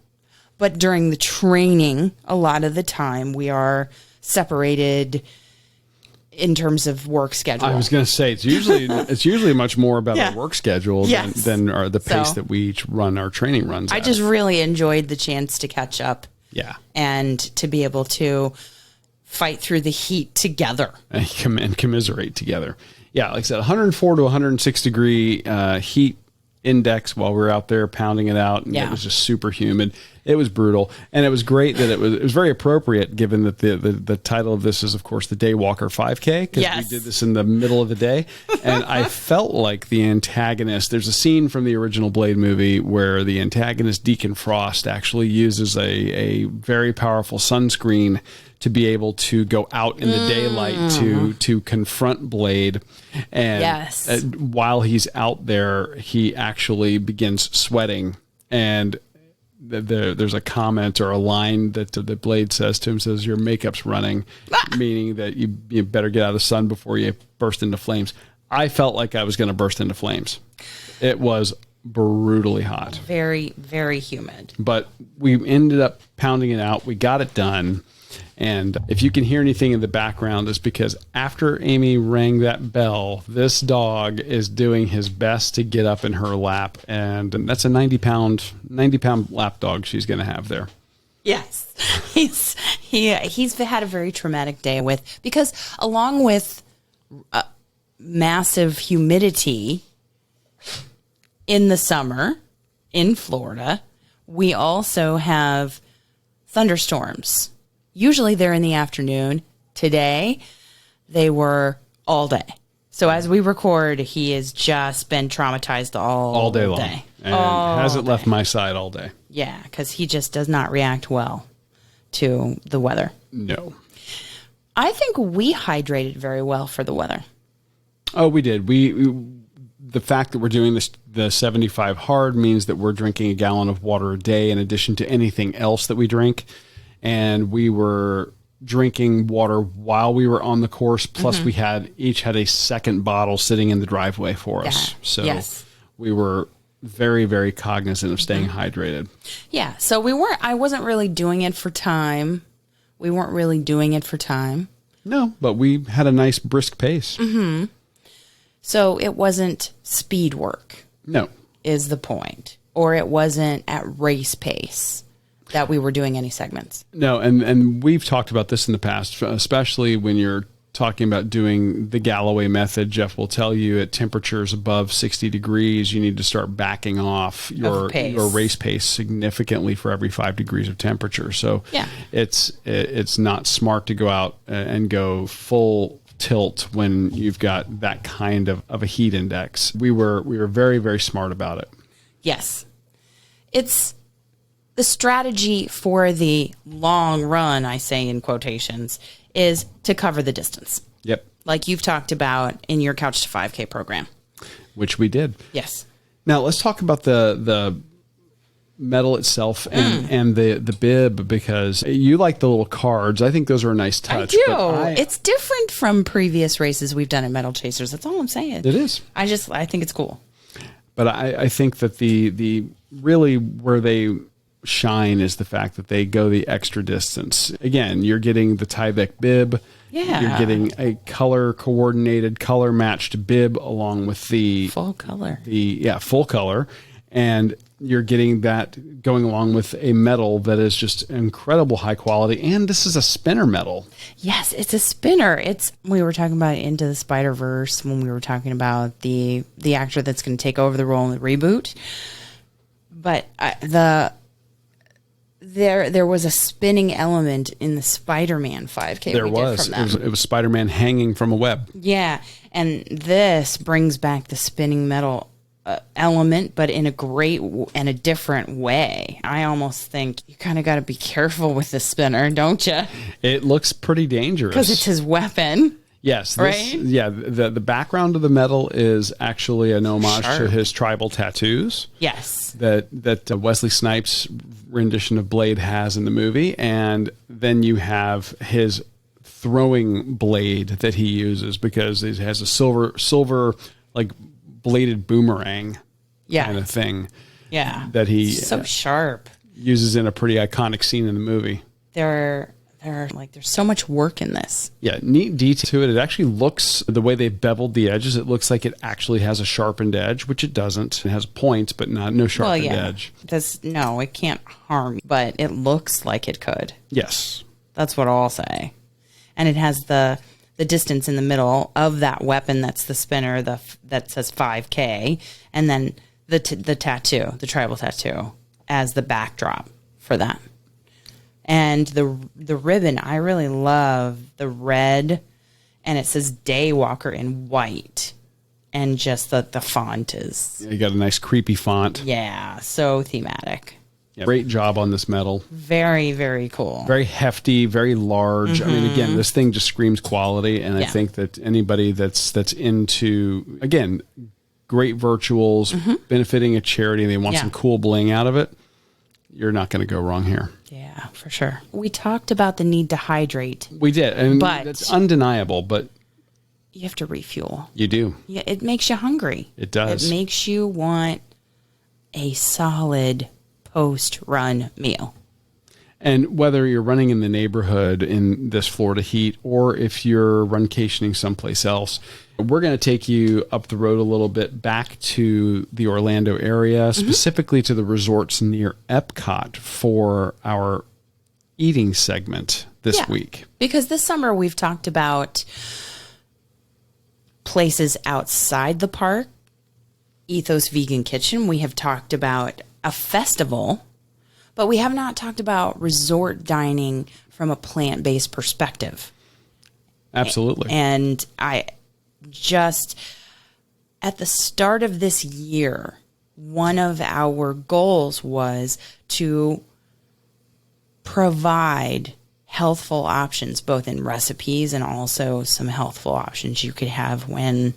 [SPEAKER 1] But during the training, a lot of the time we are separated in terms of work schedule.
[SPEAKER 3] I was going to say it's usually much more about our work schedule than the pace that we each run our training runs.
[SPEAKER 1] I just really enjoyed the chance to catch up.
[SPEAKER 3] Yeah.
[SPEAKER 1] And to be able to fight through the heat together
[SPEAKER 3] and commiserate together. Yeah, like I said, 104 to 106 degree heat index while we were out there pounding it out, and it was just super humid. It was brutal, and it was great that it was very appropriate given that the title of this is, of course, the Daywalker 5K, because we did this in the middle of the day, and I felt like the antagonist. There's a scene from the original Blade movie where the antagonist Deacon Frost actually uses a very powerful sunscreen to be able to go out in the daylight to confront Blade. And while he's out there, he actually begins sweating. And there's a comment or a line that the Blade says to him, says, your makeup's running, meaning that you better get out of the sun before you burst into flames. I felt like I was going to burst into flames. It was brutally hot.
[SPEAKER 1] Very, very humid.
[SPEAKER 3] But we ended up pounding it out. We got it done. And if you can hear anything in the background, it's because after Amy rang that bell, this dog is doing his best to get up in her lap. And that's a 90-pound lap dog she's going to have there.
[SPEAKER 1] Yes. He's had a very traumatic day because along with massive humidity in the summer in Florida, we also have thunderstorms. Usually they're in the afternoon. Today, they were all day. So as we record, he has just been traumatized all day long.
[SPEAKER 3] And hasn't left my side all day.
[SPEAKER 1] Yeah, because he just does not react well to the weather.
[SPEAKER 3] No.
[SPEAKER 1] I think we hydrated very well for the weather.
[SPEAKER 3] Oh, we did. The fact that we're doing the 75 hard means that we're drinking a gallon of water a day in addition to anything else that we drink. And we were drinking water while we were on the course. Plus, we each had a second bottle sitting in the driveway for us. So we were very, very cognizant of staying hydrated. Yeah.
[SPEAKER 1] So I wasn't really doing it for time. We weren't really doing it for time.
[SPEAKER 3] No, but we had a nice brisk pace.
[SPEAKER 1] Mm-hmm. So it wasn't speed work.
[SPEAKER 3] No.
[SPEAKER 1] Is the point. Or it wasn't at race pace that we were doing any segments.
[SPEAKER 3] No, and we've talked about this in the past, especially when you're talking about doing the Galloway method. Jeff will tell you at temperatures above 60 degrees, you need to start backing off your race pace significantly for every 5 degrees of temperature. So it's not smart to go out and go full tilt when you've got that kind of a heat index. We were very, very smart about it.
[SPEAKER 1] Yes. It's the strategy for the long run, I say in quotations, is to cover the distance.
[SPEAKER 3] Yep.
[SPEAKER 1] Like you've talked about in your Couch to 5K program.
[SPEAKER 3] Which we did.
[SPEAKER 1] Yes.
[SPEAKER 3] Now let's talk about the medal itself and the bib, because you like the little cards. I think those are a nice touch.
[SPEAKER 1] I do. It's different from previous races we've done at Medal Chasers. That's all I'm saying.
[SPEAKER 3] It is.
[SPEAKER 1] I think it's cool.
[SPEAKER 3] But I think that the really where they shine is the fact that they go the extra distance. Again, you're getting the Tyvek bib.
[SPEAKER 1] Yeah.
[SPEAKER 3] You're getting a color coordinated, color matched bib along with the
[SPEAKER 1] full color.
[SPEAKER 3] Full color. And you're getting that going along with a metal that is just incredible high quality. And this is a spinner metal.
[SPEAKER 1] Yes, it's a spinner. We were talking about Into the Spider-Verse when we were talking about the actor that's going to take over the role in the reboot. But there was a spinning element in the Spider-Man 5K.
[SPEAKER 3] There was. It was Spider-Man hanging from a web.
[SPEAKER 1] Yeah, and this brings back the spinning metal element, but in a great and a different way. I almost think you kind of got to be careful with the spinner, don't you?
[SPEAKER 3] It looks pretty dangerous.
[SPEAKER 1] Because it's his weapon.
[SPEAKER 3] Yes.
[SPEAKER 1] Right?
[SPEAKER 3] Yeah. The background of the metal is actually an homage to his tribal tattoos.
[SPEAKER 1] Yes.
[SPEAKER 3] That Wesley Snipes' rendition of Blade has in the movie. And then you have his throwing blade that he uses because it has a silver like bladed boomerang kind of thing.
[SPEAKER 1] Yeah.
[SPEAKER 3] That he
[SPEAKER 1] so sharp.
[SPEAKER 3] Uses in a pretty iconic scene in the movie.
[SPEAKER 1] There's so much work in this.
[SPEAKER 3] Yeah, neat detail to it. It actually looks, the way they beveled the edges, it looks like it actually has a sharpened edge, which it doesn't. It has points, but no sharpened edge.
[SPEAKER 1] It can't harm, but it looks like it could.
[SPEAKER 3] Yes.
[SPEAKER 1] That's what I'll say. And it has the distance in the middle of that weapon that's the spinner that says 5K, and then the tattoo, the tribal tattoo, as the backdrop for that. And the ribbon, I really love the red, and it says Daywalker in white, and just the font is...
[SPEAKER 3] Yeah, you got a nice creepy font.
[SPEAKER 1] Yeah, so thematic.
[SPEAKER 3] Yeah, great job on this metal.
[SPEAKER 1] Very, very cool.
[SPEAKER 3] Very hefty, very large. I mean, again, this thing just screams quality, and I think that anybody that's into, again, great virtuals, benefiting a charity, and they want some cool bling out of it, you're not going to go wrong here.
[SPEAKER 1] Yeah, for sure. We talked about the need to hydrate.
[SPEAKER 3] We did, and that's undeniable, but...
[SPEAKER 1] You have to refuel.
[SPEAKER 3] You do.
[SPEAKER 1] Yeah, it makes you hungry.
[SPEAKER 3] It does.
[SPEAKER 1] It makes you want a solid post-run meal.
[SPEAKER 3] And whether you're running in the neighborhood in this Florida heat or if you're runcationing someplace else, we're going to take you up the road a little bit back to the Orlando area, specifically to the resorts near Epcot for our eating segment this week.
[SPEAKER 1] Because this summer we've talked about places outside the park, Ethos Vegan Kitchen. We have talked about a festival, but we have not talked about resort dining from a plant-based perspective.
[SPEAKER 3] Absolutely.
[SPEAKER 1] And I just, at the start of this year, one of our goals was to provide healthful options, both in recipes and also some healthful options you could have when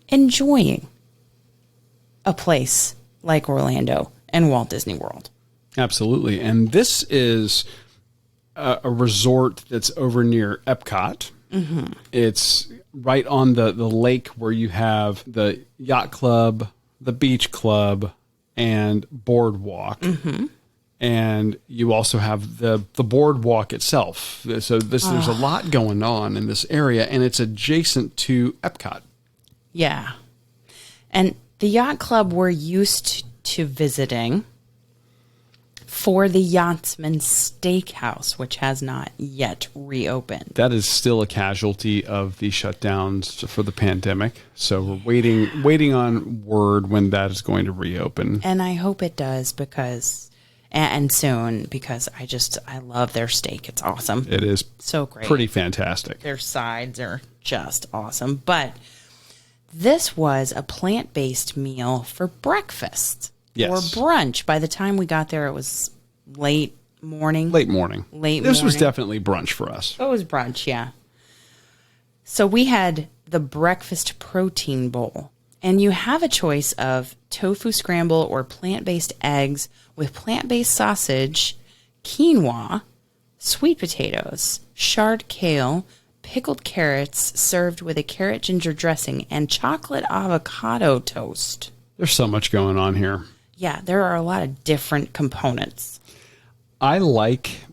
[SPEAKER 1] enjoying a place like Orlando and Walt Disney World.
[SPEAKER 3] Absolutely. And this is a resort that's over near Epcot. It's right on the lake where you have the yacht club, the beach club, and boardwalk. And you also have the boardwalk itself. So there's a lot going on in this area, and it's adjacent to Epcot.
[SPEAKER 1] Yeah. And the yacht club we're used to visiting for the Yachtsman Steakhouse, which has not yet reopened.
[SPEAKER 3] That is still a casualty of the shutdowns for the pandemic. So we're waiting on word when that is going to reopen.
[SPEAKER 1] And I hope it does and soon, because I love their steak. It's awesome.
[SPEAKER 3] It is
[SPEAKER 1] so great.
[SPEAKER 3] Pretty fantastic.
[SPEAKER 1] Their sides are just awesome. But this was a plant-based meal for breakfast.
[SPEAKER 3] Yes.
[SPEAKER 1] Or brunch. By the time we got there, it was late morning.
[SPEAKER 3] This was definitely brunch for us.
[SPEAKER 1] It was brunch, yeah. So we had the breakfast protein bowl. And you have a choice of tofu scramble or plant-based eggs with plant-based sausage, quinoa, sweet potatoes, shard kale, pickled carrots served with a carrot ginger dressing, and chocolate avocado toast.
[SPEAKER 3] There's so much going on here.
[SPEAKER 1] Yeah, there are a lot of different components.
[SPEAKER 3] I like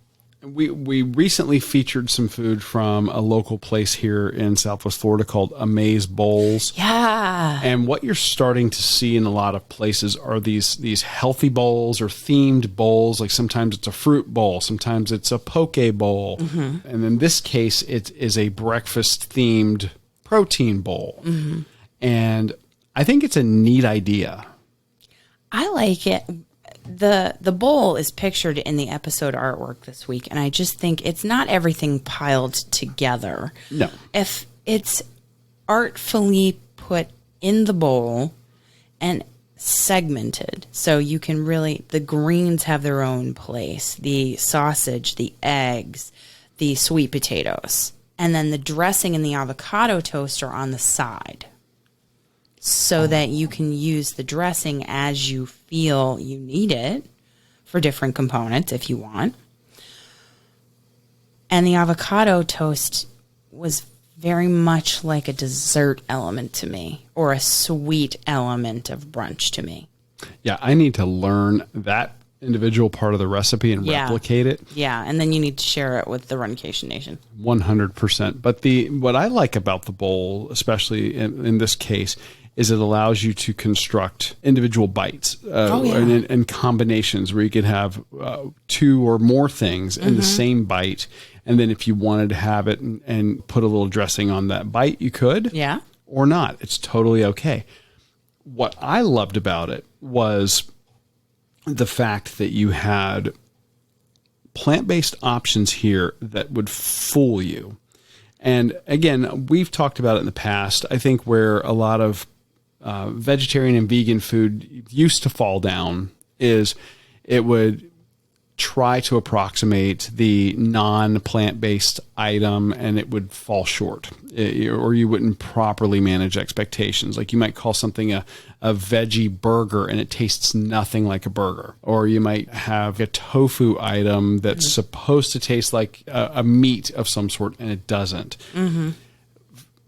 [SPEAKER 3] We recently featured some food from a local place here in Southwest Florida called Amaze Bowls.
[SPEAKER 1] Yeah.
[SPEAKER 3] And what you're starting to see in a lot of places are these healthy bowls or themed bowls. Like sometimes it's a fruit bowl, sometimes it's a poke bowl. Mm-hmm. And in this case, it is a breakfast themed protein bowl. Mm-hmm. And I think it's a neat idea.
[SPEAKER 1] I like it. The bowl is pictured in the episode artwork this week, and I just think it's not everything piled together.
[SPEAKER 3] No.
[SPEAKER 1] If it's artfully put in the bowl and segmented, so you can really, the greens have their own place, the sausage, the eggs, the sweet potatoes, and then the dressing and the avocado toast are on the side, so that you can use the dressing as you feel you need it for different components if you want. And the avocado toast was very much like a dessert element to me, or a sweet element of brunch to me.
[SPEAKER 3] Yeah, I need to learn that individual part of the recipe and replicate it.
[SPEAKER 1] Yeah, and then you need to share it with the Runcation Nation.
[SPEAKER 3] 100%. But what I like about the bowl, especially in this case, is it allows you to construct individual bites and combinations where you could have 2 or more things in the same bite. And then if you wanted to have it and put a little dressing on that bite, you could.
[SPEAKER 1] Yeah.
[SPEAKER 3] Or not. It's totally okay. What I loved about it was the fact that you had plant-based options here that would fool you. And again, we've talked about it in the past. I think where a lot of vegetarian and vegan food used to fall down is it would try to approximate the non-plant-based item and it would fall short, or you wouldn't properly manage expectations. Like you might call something a veggie burger and it tastes nothing like a burger, or you might have a tofu item that's supposed to taste like a meat of some sort and it doesn't. Mm-hmm.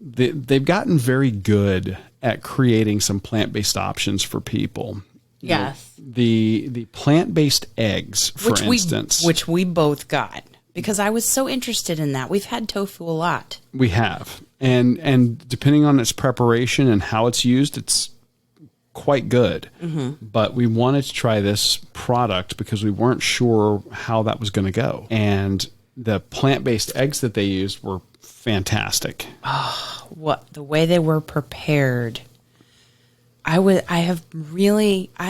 [SPEAKER 3] They've gotten very good at creating some plant-based options for people.
[SPEAKER 1] Yes.
[SPEAKER 3] The plant-based eggs, for instance.
[SPEAKER 1] Which we both got, because I was so interested in that. We've had tofu a lot.
[SPEAKER 3] We have. And depending on its preparation and how it's used, it's quite good. Mm-hmm. But we wanted to try this product because we weren't sure how that was going to go. And the plant-based eggs that they used were fantastic.
[SPEAKER 1] Oh, the way they were prepared. I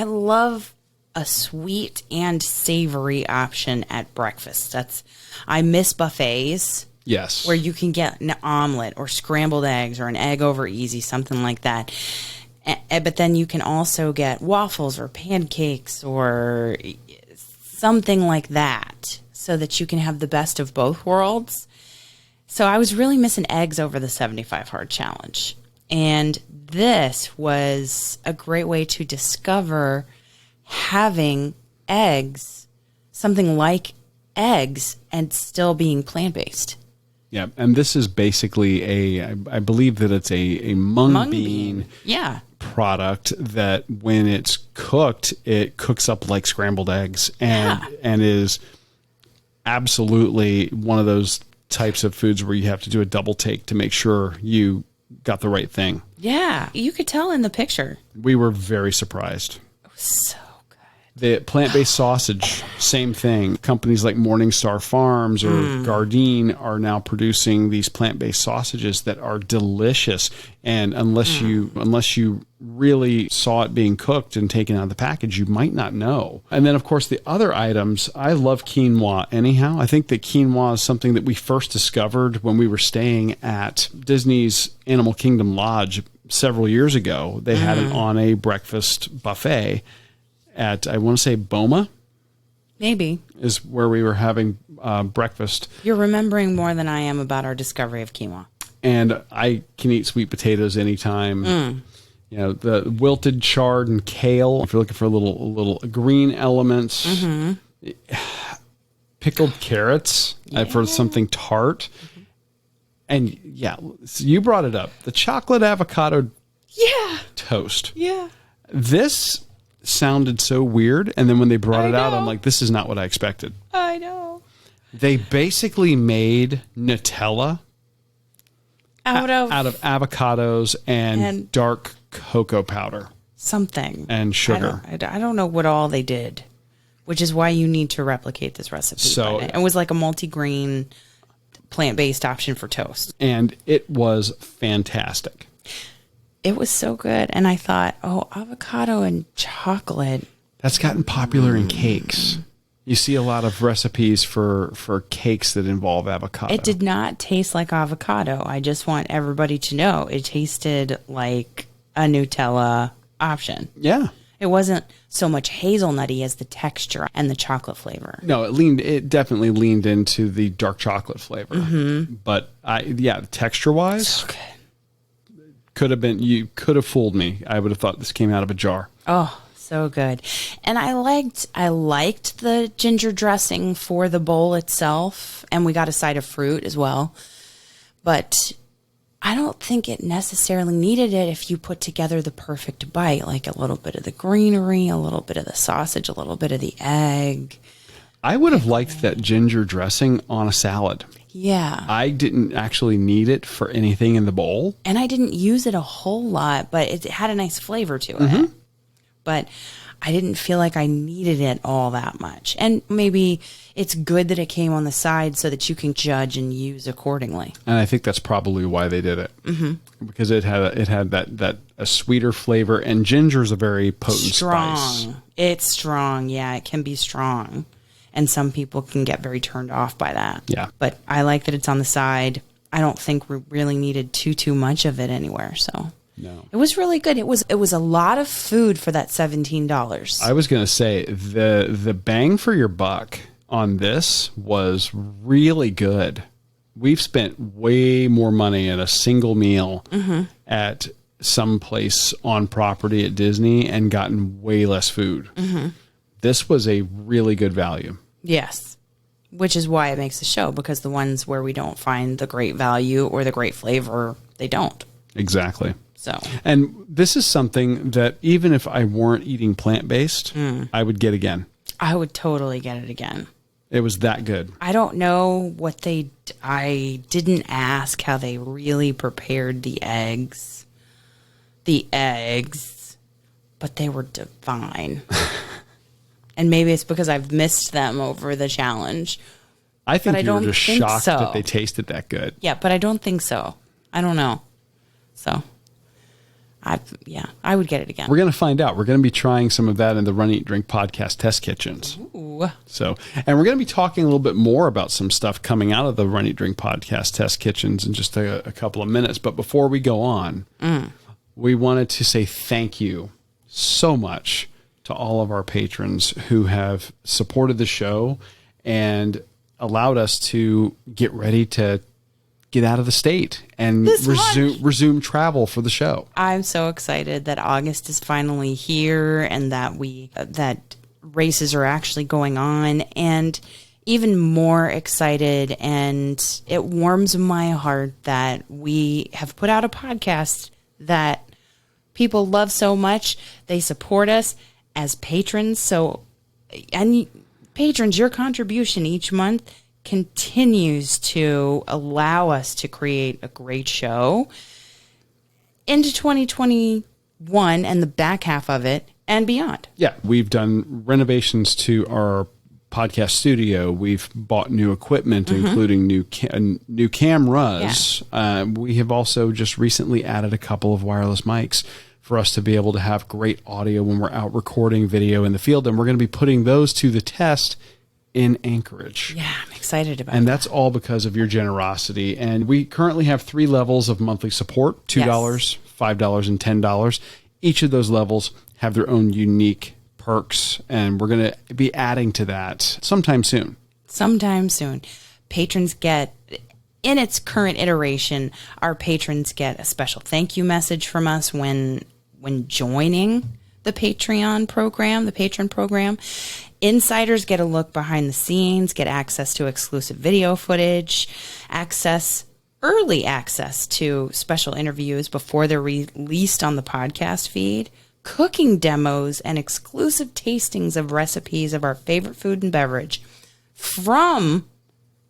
[SPEAKER 1] love a sweet and savory option at breakfast. I miss buffets.
[SPEAKER 3] Yes.
[SPEAKER 1] Where you can get an omelet or scrambled eggs or an egg over easy, something like that. But then you can also get waffles or pancakes or something like that, so that you can have the best of both worlds. So I was really missing eggs over the 75 Hard Challenge. And this was a great way to discover having eggs, something like eggs, and still being plant-based.
[SPEAKER 3] Yeah, and this is basically I believe that it's a mung bean product that when it's cooked, it cooks up like scrambled eggs and is absolutely one of those types of foods where you have to do a double take to make sure you got the right thing.
[SPEAKER 1] Yeah, you could tell in the picture.
[SPEAKER 3] We were very surprised.
[SPEAKER 1] It was so good.
[SPEAKER 3] The plant-based sausage, same thing. Companies like Morningstar Farms or Gardein are now producing these plant-based sausages that are delicious. And unless you really saw it being cooked and taken out of the package, you might not know. And then, of course, the other items, I love quinoa anyhow. I think that quinoa is something that we first discovered when we were staying at Disney's Animal Kingdom Lodge several years ago. They had it on a breakfast buffet at, I want to say, Boma.
[SPEAKER 1] Maybe. Is
[SPEAKER 3] where we were having breakfast.
[SPEAKER 1] You're remembering more than I am about our discovery of quinoa.
[SPEAKER 3] And I can eat sweet potatoes anytime. You know, the wilted chard and kale, if you're looking for little green elements. Pickled carrots for something tart. And so you brought it up. The chocolate avocado toast.
[SPEAKER 1] Yeah.
[SPEAKER 3] This sounded so weird. And then when they brought it out, I'm like, this is not what I expected.
[SPEAKER 1] I know.
[SPEAKER 3] They basically made Nutella
[SPEAKER 1] out of
[SPEAKER 3] avocados and dark cocoa powder.
[SPEAKER 1] Something.
[SPEAKER 3] And sugar.
[SPEAKER 1] I don't know what all they did, which is why you need to replicate this recipe.
[SPEAKER 3] So
[SPEAKER 1] it was like a multi-grain, plant-based option for toast.
[SPEAKER 3] And it was fantastic.
[SPEAKER 1] It was so good. And I thought, avocado and chocolate.
[SPEAKER 3] That's gotten popular in cakes. You see a lot of recipes for cakes that involve avocado.
[SPEAKER 1] It did not taste like avocado. I just want everybody to know it tasted like a Nutella option.
[SPEAKER 3] Yeah.
[SPEAKER 1] It wasn't so much hazelnutty as the texture and the chocolate flavor.
[SPEAKER 3] No, it definitely leaned into the dark chocolate flavor. Mm-hmm. But texture wise,
[SPEAKER 1] So good.
[SPEAKER 3] You could have fooled me. I would have thought this came out of a jar.
[SPEAKER 1] Oh, so good. And I liked the ginger dressing for the bowl itself, and we got a side of fruit as well. But I don't think it necessarily needed it if you put together the perfect bite, like a little bit of the greenery, a little bit of the sausage, a little bit of the egg.
[SPEAKER 3] I would have liked that ginger dressing on a salad.
[SPEAKER 1] Yeah.
[SPEAKER 3] I didn't actually need it for anything in the bowl.
[SPEAKER 1] And I didn't use it a whole lot, but it had a nice flavor to it.
[SPEAKER 3] Mm-hmm.
[SPEAKER 1] But I didn't feel like I needed it all that much. And maybe it's good that it came on the side so that you can judge and use accordingly.
[SPEAKER 3] And I think that's probably why they did it. Mm-hmm. Because it had that a sweeter flavor, and ginger's a very potent spice.
[SPEAKER 1] It's strong. Yeah, it can be strong. And some people can get very turned off by that.
[SPEAKER 3] Yeah.
[SPEAKER 1] But I like that it's on the side. I don't think we really needed too much of it anywhere. So
[SPEAKER 3] no,
[SPEAKER 1] it was really good. It was a lot of food for that $17.
[SPEAKER 3] I was going to say the bang for your buck on this was really good. We've spent way more money at a single meal at some place on property at Disney and gotten way less food. Mm-hmm. This was a really good value.
[SPEAKER 1] Yes. Which is why it makes the show, because the ones where we don't find the great value or the great flavor, they don't.
[SPEAKER 3] Exactly.
[SPEAKER 1] So,
[SPEAKER 3] and this is something that even if I weren't eating plant-based, I would get again.
[SPEAKER 1] I would totally get it again.
[SPEAKER 3] It was that good.
[SPEAKER 1] I don't know what I didn't ask how they really prepared the eggs. But they were divine. And maybe it's because I've missed them over the challenge.
[SPEAKER 3] I think you were just shocked that they tasted that good.
[SPEAKER 1] Yeah, but I don't think so. I don't know. So, I would get it again.
[SPEAKER 3] We're going to find out. We're going to be trying some of that in the Run, Eat, Drink podcast test kitchens.
[SPEAKER 1] Ooh.
[SPEAKER 3] So, and we're going to be talking a little bit more about some stuff coming out of the Run, Eat, Drink podcast test kitchens in just a couple of minutes. But before we go on, we wanted to say thank you so much to all of our patrons who have supported the show and allowed us to get ready to get out of the state and resume travel for the show.
[SPEAKER 1] I'm so excited that August is finally here and that that races are actually going on, and even more excited, and it warms my heart that we have put out a podcast that people love so much. They support us as patrons. So, and patrons, your contribution each month continues to allow us to create a great show into 2021 and the back half of it and beyond.
[SPEAKER 3] Yeah, we've done renovations to our podcast studio. We've bought new equipment, including new cameras. Yeah. We have also just recently added a couple of wireless mics for us to be able to have great audio when we're out recording video in the field. And we're going to be putting those to the test in Anchorage.
[SPEAKER 1] Yeah, I'm excited about it.
[SPEAKER 3] And that's all because of your generosity. And we currently have 3 levels of monthly support, $2,
[SPEAKER 1] Yes.
[SPEAKER 3] $5, and $10. Each of those levels have their own unique perks, and we're going to be adding to that sometime soon.
[SPEAKER 1] Patrons get, in its current iteration, our patrons get a special thank you message from us when joining the Patreon program, the patron program. Insiders get a look behind the scenes, get access to exclusive video footage, early access to special interviews before they're released on the podcast feed, cooking demos, and exclusive tastings of recipes of our favorite food and beverage from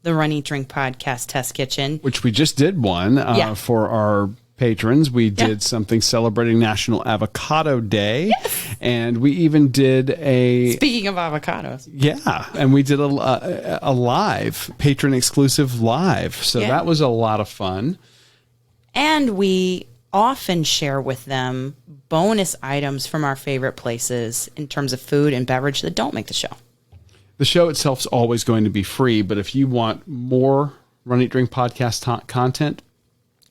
[SPEAKER 1] the Run Eat Drink Podcast Test Kitchen.
[SPEAKER 3] Which we just did one for our patrons. We did something celebrating National Avocado Day.
[SPEAKER 1] Yes.
[SPEAKER 3] And we even did a...
[SPEAKER 1] Speaking of avocados.
[SPEAKER 3] Yeah. And we did a live, patron exclusive live. So that was a lot of fun.
[SPEAKER 1] And we often share with them bonus items from our favorite places in terms of food and beverage that don't make the show.
[SPEAKER 3] The show itself is always going to be free, but if you want more Run Eat Drink Podcast content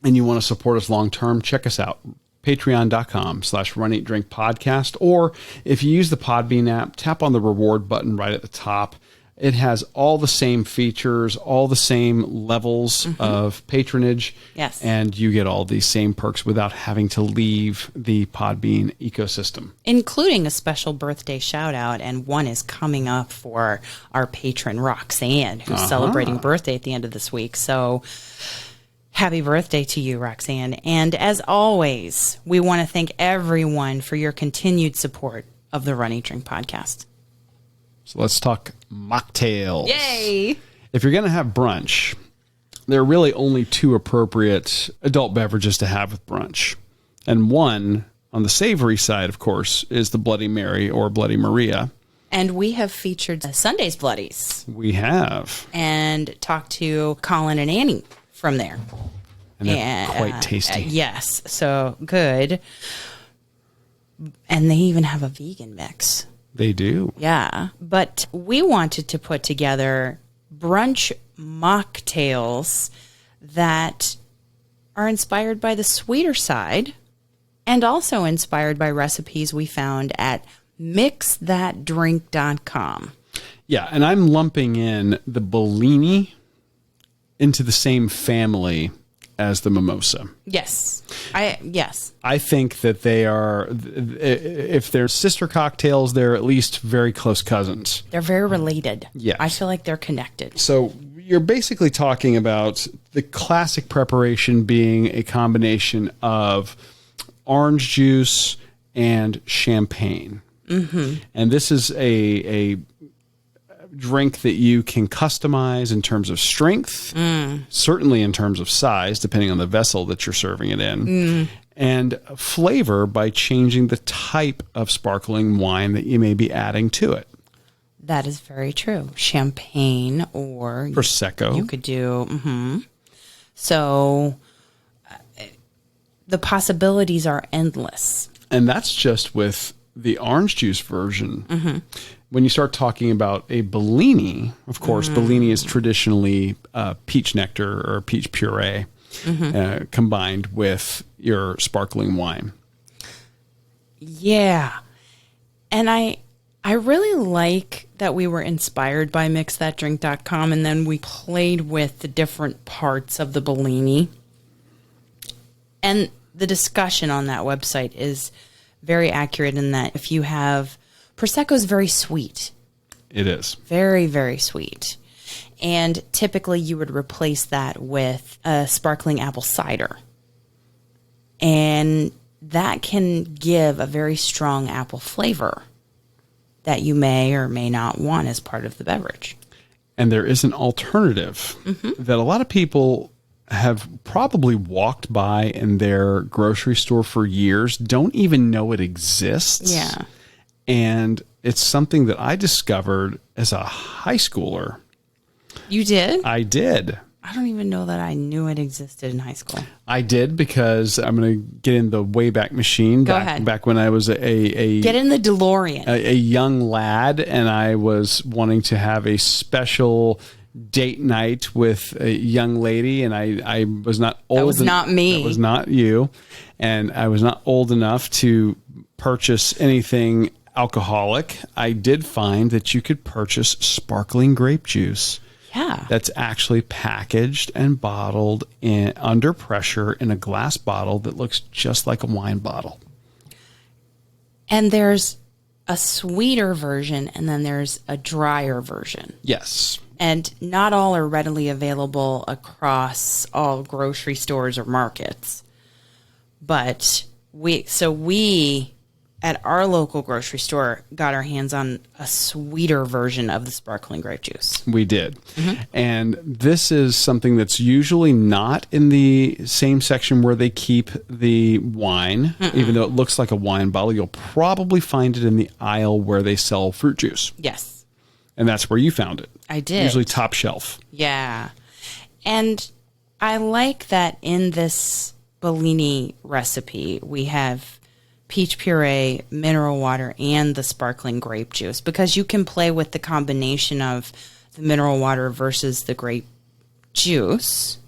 [SPEAKER 3] and you want to support us long-term, check us out. Patreon.com/Run Eat Drink Podcast. Or if you use the Podbean app, tap on the reward button right at the top. It has all the same features, all the same levels of patronage.
[SPEAKER 1] Yes.
[SPEAKER 3] And you get all these same perks without having to leave the Podbean ecosystem.
[SPEAKER 1] Including a special birthday shout out. And one is coming up for our patron Roxanne, who's celebrating birthday at the end of this week. So happy birthday to you, Roxanne. And as always, we want to thank everyone for your continued support of the Run Eat Drink Podcast.
[SPEAKER 3] So let's talk mocktails.
[SPEAKER 1] Yay!
[SPEAKER 3] If you're going to have brunch, there are really only two appropriate adult beverages to have with brunch. And one, on the savory side, of course, is the Bloody Mary or Bloody Maria.
[SPEAKER 1] And we have featured Sunday's Bloodies.
[SPEAKER 3] We have.
[SPEAKER 1] And talked to Colin and Annie from there.
[SPEAKER 3] And they're quite tasty.
[SPEAKER 1] Yes, so good. And they even have a vegan mix.
[SPEAKER 3] They do.
[SPEAKER 1] Yeah. But we wanted to put together brunch mocktails that are inspired by the sweeter side and also inspired by recipes we found at mixthatdrink.com.
[SPEAKER 3] Yeah, and I'm lumping in the Bellini into the same family as the mimosa.
[SPEAKER 1] Yes.
[SPEAKER 3] I think that they are, if they're sister cocktails, they're at least very close cousins.
[SPEAKER 1] They're very related.
[SPEAKER 3] Yes.
[SPEAKER 1] I feel like they're connected.
[SPEAKER 3] So you're basically talking about the classic preparation being a combination of orange juice and champagne. Mm-hmm. And this is a drink that you can customize in terms of strength, certainly in terms of size, depending on the vessel that you're serving it in, and flavor by changing the type of sparkling wine that you may be adding to it.
[SPEAKER 1] That is very true. Champagne or
[SPEAKER 3] Prosecco.
[SPEAKER 1] You could do. So the possibilities are endless.
[SPEAKER 3] And that's just with the orange juice version. When you start talking about a Bellini, of course, Bellini is traditionally peach nectar or peach puree combined with your sparkling wine.
[SPEAKER 1] Yeah. And I really like that we were inspired by mixthatdrink.com and then we played with the different parts of the Bellini. And the discussion on that website is very accurate in that if you have... Prosecco is very sweet.
[SPEAKER 3] It is.
[SPEAKER 1] Very, very sweet. And typically you would replace that with a sparkling apple cider. And that can give a very strong apple flavor that you may or may not want as part of the beverage.
[SPEAKER 3] And there is an alternative that a lot of people have probably walked by in their grocery store for years, don't even know it exists.
[SPEAKER 1] Yeah.
[SPEAKER 3] And it's something that I discovered as a high schooler.
[SPEAKER 1] You did?
[SPEAKER 3] I did.
[SPEAKER 1] I don't even know that I knew it existed in high school.
[SPEAKER 3] I did because I'm going to get in the Wayback Machine.
[SPEAKER 1] Go ahead.
[SPEAKER 3] Back when I was a
[SPEAKER 1] Get in the DeLorean.
[SPEAKER 3] a young lad, and I was wanting to have a special date night with a young lady, and I was not old.
[SPEAKER 1] That was not me.
[SPEAKER 3] That was not you. And I was not old enough to purchase anything alcoholic. I did find that you could purchase sparkling grape juice.
[SPEAKER 1] Yeah.
[SPEAKER 3] That's actually packaged and bottled under pressure in a glass bottle that looks just like a wine bottle.
[SPEAKER 1] And there's a sweeter version and then there's a drier version.
[SPEAKER 3] Yes.
[SPEAKER 1] And not all are readily available across all grocery stores or markets. But we at our local grocery store, got our hands on a sweeter version of the sparkling grape juice.
[SPEAKER 3] We did. And this is something that's usually not in the same section where they keep the wine. Even though it looks like a wine bottle, you'll probably find it in the aisle where they sell fruit juice.
[SPEAKER 1] Yes.
[SPEAKER 3] And that's where you found it.
[SPEAKER 1] I did.
[SPEAKER 3] Usually top shelf.
[SPEAKER 1] Yeah. And I like that in this Bellini recipe, we have peach puree, mineral water, and the sparkling grape juice, because you can play with the combination of the mineral water versus the grape juice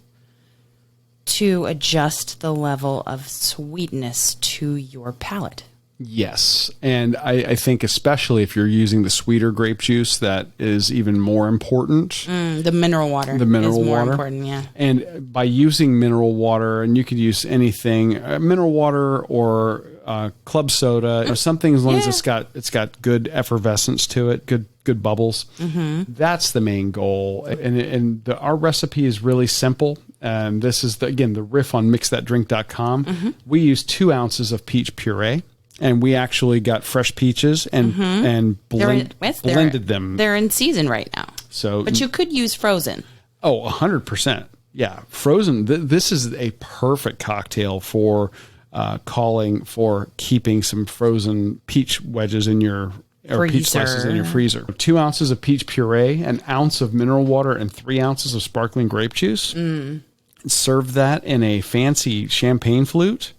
[SPEAKER 1] to adjust the level of sweetness to your palate.
[SPEAKER 3] Yes. And I think especially if you're using the sweeter grape juice, that is even more important.
[SPEAKER 1] The mineral water.
[SPEAKER 3] The mineral
[SPEAKER 1] is more
[SPEAKER 3] water.
[SPEAKER 1] important, yeah.
[SPEAKER 3] And by using mineral water, and you could use anything, mineral water or club soda, something as long as it's got good effervescence to it, good bubbles. That's the main goal. And our recipe is really simple. And this is again the riff on mixthatdrink.com. We use 2 ounces of peach puree. And we actually got fresh peaches and blended them.
[SPEAKER 1] They're in season right now. But you could use frozen.
[SPEAKER 3] Oh, 100%. Yeah. Frozen. This is a perfect cocktail for keeping some frozen peach wedges in your peach slices in your freezer. 2 ounces of peach puree, an ounce of mineral water, and 3 ounces of sparkling grape juice. Serve that in a fancy champagne flute.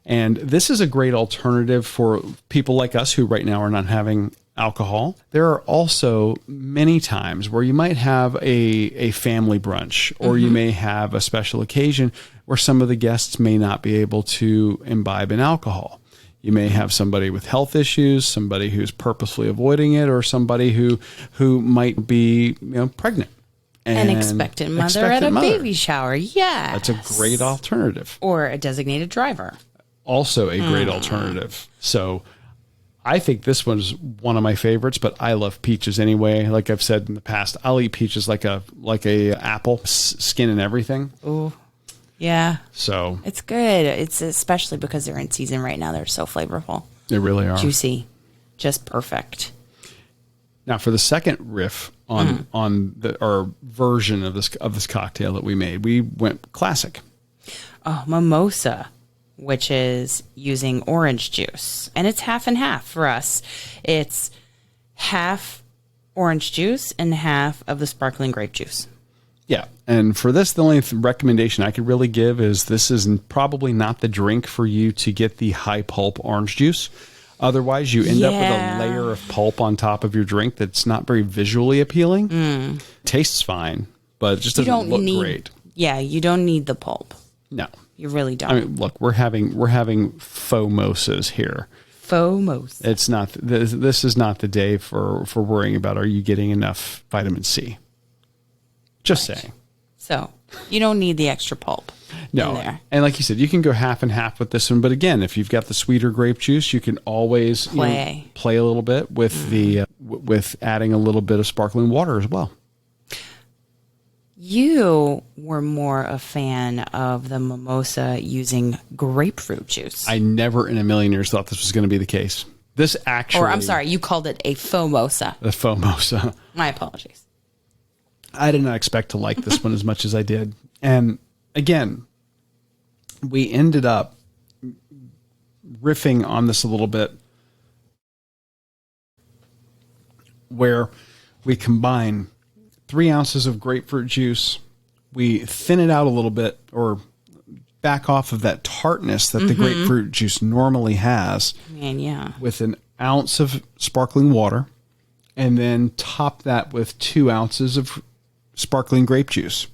[SPEAKER 3] And this is a great alternative for people like us who right now are not having alcohol. There are also many times where you might have a family brunch, or you may have a special occasion where some of the guests may not be able to imbibe in alcohol. You may have somebody with health issues, somebody who's purposely avoiding it, or somebody who might be pregnant.
[SPEAKER 1] An expectant mother at a baby shower. Yeah.
[SPEAKER 3] That's a great alternative.
[SPEAKER 1] Or a designated driver.
[SPEAKER 3] Also a great alternative. So I think this one's one of my favorites, but I love peaches anyway. Like I've said in the past, I'll eat peaches like a apple, skin and everything.
[SPEAKER 1] Ooh, yeah.
[SPEAKER 3] So
[SPEAKER 1] it's good. It's especially because they're in season right now. They're so flavorful.
[SPEAKER 3] They really are.
[SPEAKER 1] Juicy. Just perfect.
[SPEAKER 3] Now for the second riff on our version of this cocktail that we made, we went classic.
[SPEAKER 1] Oh, mimosa, which is using orange juice. And it's half and half for us. It's half orange juice and half of the sparkling grape juice.
[SPEAKER 3] Yeah. And for this, the only recommendation I could really give is this is probably not the drink for you to get the high pulp orange juice. Otherwise, you end up with a layer of pulp on top of your drink that's not very visually appealing. Tastes fine, but it just doesn't look great.
[SPEAKER 1] Yeah, you don't need the pulp.
[SPEAKER 3] No.
[SPEAKER 1] You really don't.
[SPEAKER 3] I mean, look, we're having FOMOSas here.
[SPEAKER 1] FOMOS.
[SPEAKER 3] It's not. This is not the day for worrying about are you getting enough vitamin C. Just saying.
[SPEAKER 1] So you don't need the extra pulp.
[SPEAKER 3] No,
[SPEAKER 1] in there.
[SPEAKER 3] And like you said, you can go half and half with this one. But again, if you've got the sweeter grape juice, you can always play a little bit with with adding a little bit of sparkling water as well.
[SPEAKER 1] You were more a fan of the mimosa using grapefruit juice.
[SPEAKER 3] I never in a million years thought this was going to be the case. This actually...
[SPEAKER 1] Or I'm sorry, you called it a FOMOSA.
[SPEAKER 3] A FOMOSA.
[SPEAKER 1] My apologies.
[SPEAKER 3] I did not expect to like this one as much as I did. And again, we ended up riffing on this a little bit where we combine 3 ounces of grapefruit juice. We thin it out a little bit or back off of that tartness that the grapefruit juice normally has.
[SPEAKER 1] Man, yeah.
[SPEAKER 3] With an ounce of sparkling water, and then top that with 2 ounces of sparkling grape juice.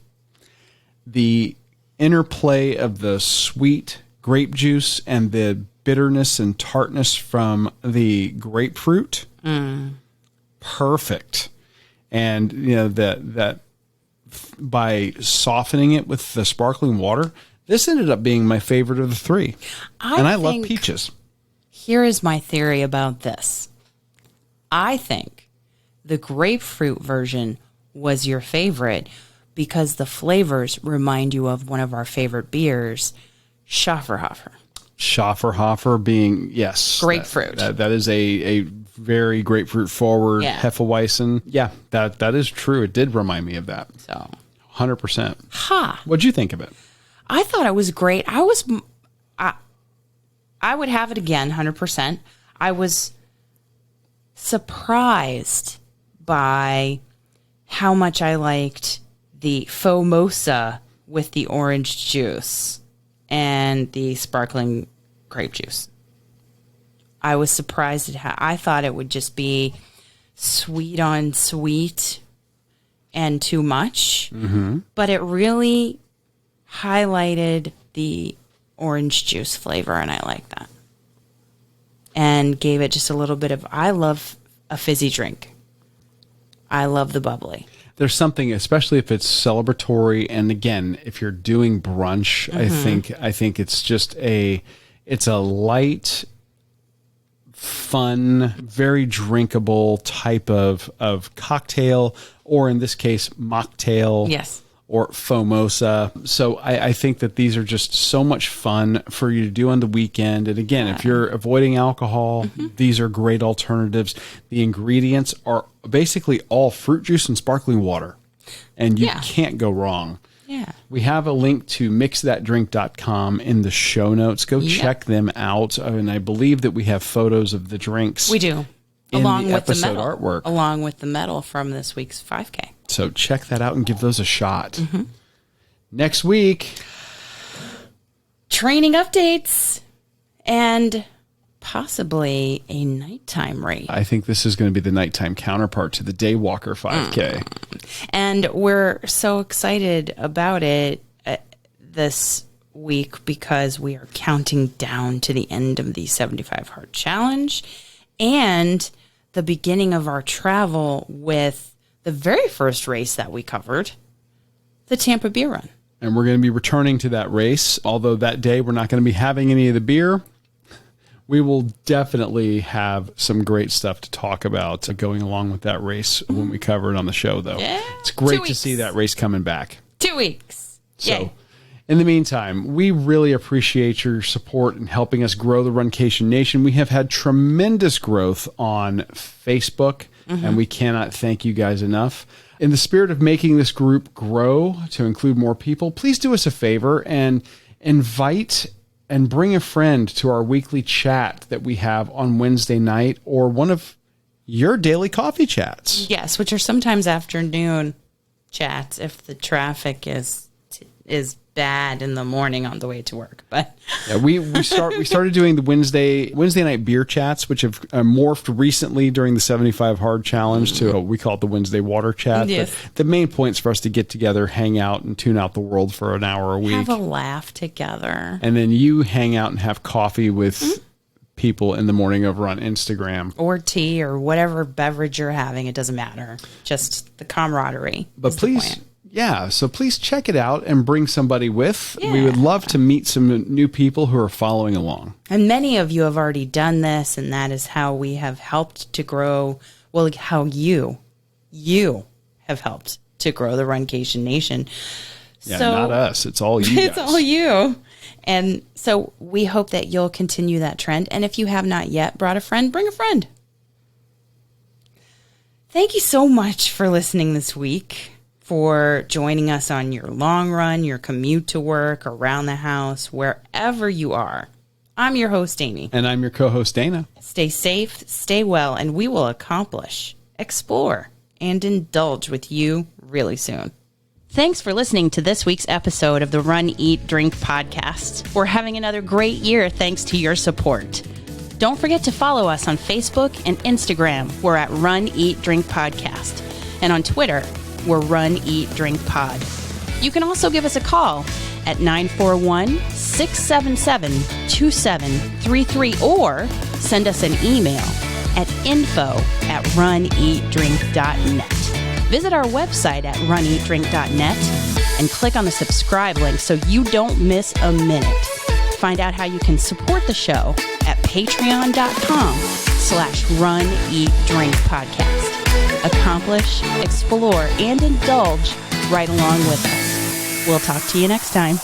[SPEAKER 3] The interplay of the sweet grape juice and the bitterness and tartness from the grapefruit. Perfect. And that by softening it with the sparkling water, this ended up being my favorite of the three. I love peaches.
[SPEAKER 1] Here is my theory about this. I think the grapefruit version was your favorite because the flavors remind you of one of our favorite beers, Schafferhofer.
[SPEAKER 3] Schafferhofer being, yes.
[SPEAKER 1] Grapefruit.
[SPEAKER 3] That is a very grapefruit forward Hefeweizen. Yeah, that is true. It did remind me of that.
[SPEAKER 1] So
[SPEAKER 3] 100%.
[SPEAKER 1] Ha.
[SPEAKER 3] What'd you think of it?
[SPEAKER 1] I thought it was great. I would have it again, 100%. I was surprised by how much I liked the Formosa with the orange juice and the sparkling grape juice. I was surprised at how I thought it would just be sweet on sweet and too much, but it really highlighted the orange juice flavor, and I like that. And gave it just a little bit of, I love a fizzy drink. I love the bubbly.
[SPEAKER 3] There's something, especially if it's celebratory, and again, if you're doing brunch, I think it's just it's a light, fun, very drinkable type of cocktail, or in this case, mocktail.
[SPEAKER 1] Yes.
[SPEAKER 3] Or Formosa. So I think that these are just so much fun for you to do on the weekend. And again, if you're avoiding alcohol, these are great alternatives. The ingredients are basically all fruit juice and sparkling water. And you can't go wrong.
[SPEAKER 1] Yeah.
[SPEAKER 3] We have a link to mixthatdrink.com in the show notes. Go check them out. And I believe that we have photos of the drinks.
[SPEAKER 1] We do.
[SPEAKER 3] Along with the medal artwork.
[SPEAKER 1] Along with the medal from this week's 5K.
[SPEAKER 3] So check that out and give those a shot. Next week,
[SPEAKER 1] training updates and possibly a nighttime race.
[SPEAKER 3] I think this is going to be the nighttime counterpart to the Daywalker 5K.
[SPEAKER 1] And we're so excited about it this week because we are counting down to the end of the 75 Hard Challenge and the beginning of our travel with the very first race that we covered, the Tampa Beer Run.
[SPEAKER 3] And we're going to be returning to that race. Although that day we're not going to be having any of the beer, we will definitely have some great stuff to talk about going along with that race when we cover it on the show, though.
[SPEAKER 1] Yeah,
[SPEAKER 3] it's great to see that race coming back.
[SPEAKER 1] 2 weeks.
[SPEAKER 3] So,
[SPEAKER 1] yay.
[SPEAKER 3] In the meantime, we really appreciate your support in helping us grow the Runcation Nation. We have had tremendous growth on Facebook, and we cannot thank you guys enough. In the spirit of making this group grow to include more people, please do us a favor and invite and bring a friend to our weekly chat that we have on Wednesday night, or one of your daily coffee chats.
[SPEAKER 1] Yes, which are sometimes afternoon chats if the traffic is bad in the morning on the way to work. But
[SPEAKER 3] yeah, we started doing the Wednesday night beer chats, which have morphed recently during the 75 Hard Challenge to we call it the Wednesday water chat.
[SPEAKER 1] Yes.
[SPEAKER 3] But the main point's for us to get together, hang out, and tune out the world for an hour a week.
[SPEAKER 1] have a laugh together.
[SPEAKER 3] And then you hang out and have coffee with people in the morning over on Instagram.
[SPEAKER 1] Or tea or whatever beverage you're having. It doesn't matter. Just the camaraderie.
[SPEAKER 3] But please, so please check it out and bring somebody with.
[SPEAKER 1] Yeah.
[SPEAKER 3] We would love to meet some new people who are following along.
[SPEAKER 1] And many of you have already done this, and that is how we have helped to grow, well, how you have helped to grow the Runcation Nation.
[SPEAKER 3] Yeah,
[SPEAKER 1] so,
[SPEAKER 3] not us. It's all you guys.
[SPEAKER 1] It's all you. And so we hope that you'll continue that trend. And if you have not yet brought a friend, bring a friend. Thank you so much for listening this week, for joining us on your long run, your commute to work, around the house, wherever you are. I'm your host, Amy.
[SPEAKER 3] And I'm your co-host, Dana.
[SPEAKER 1] Stay safe, stay well, and we will accomplish, explore, and indulge with you really soon. Thanks for listening to this week's episode of the Run, Eat, Drink podcast. We're having another great year thanks to your support. Don't forget to follow us on Facebook and Instagram. We're at Run, Eat, Drink Podcast. And on Twitter, we're Run, Eat, Drink Pod. You can also give us a call at 941-677-2733 or send us an email at info@runeatdrink.net. Visit our website at runeatdrink.net and click on the subscribe link so you don't miss a minute. Find out how you can support the show at patreon.com/runeatdrinkpodcast. Accomplish, explore, and indulge right along with us. We'll talk to you next time.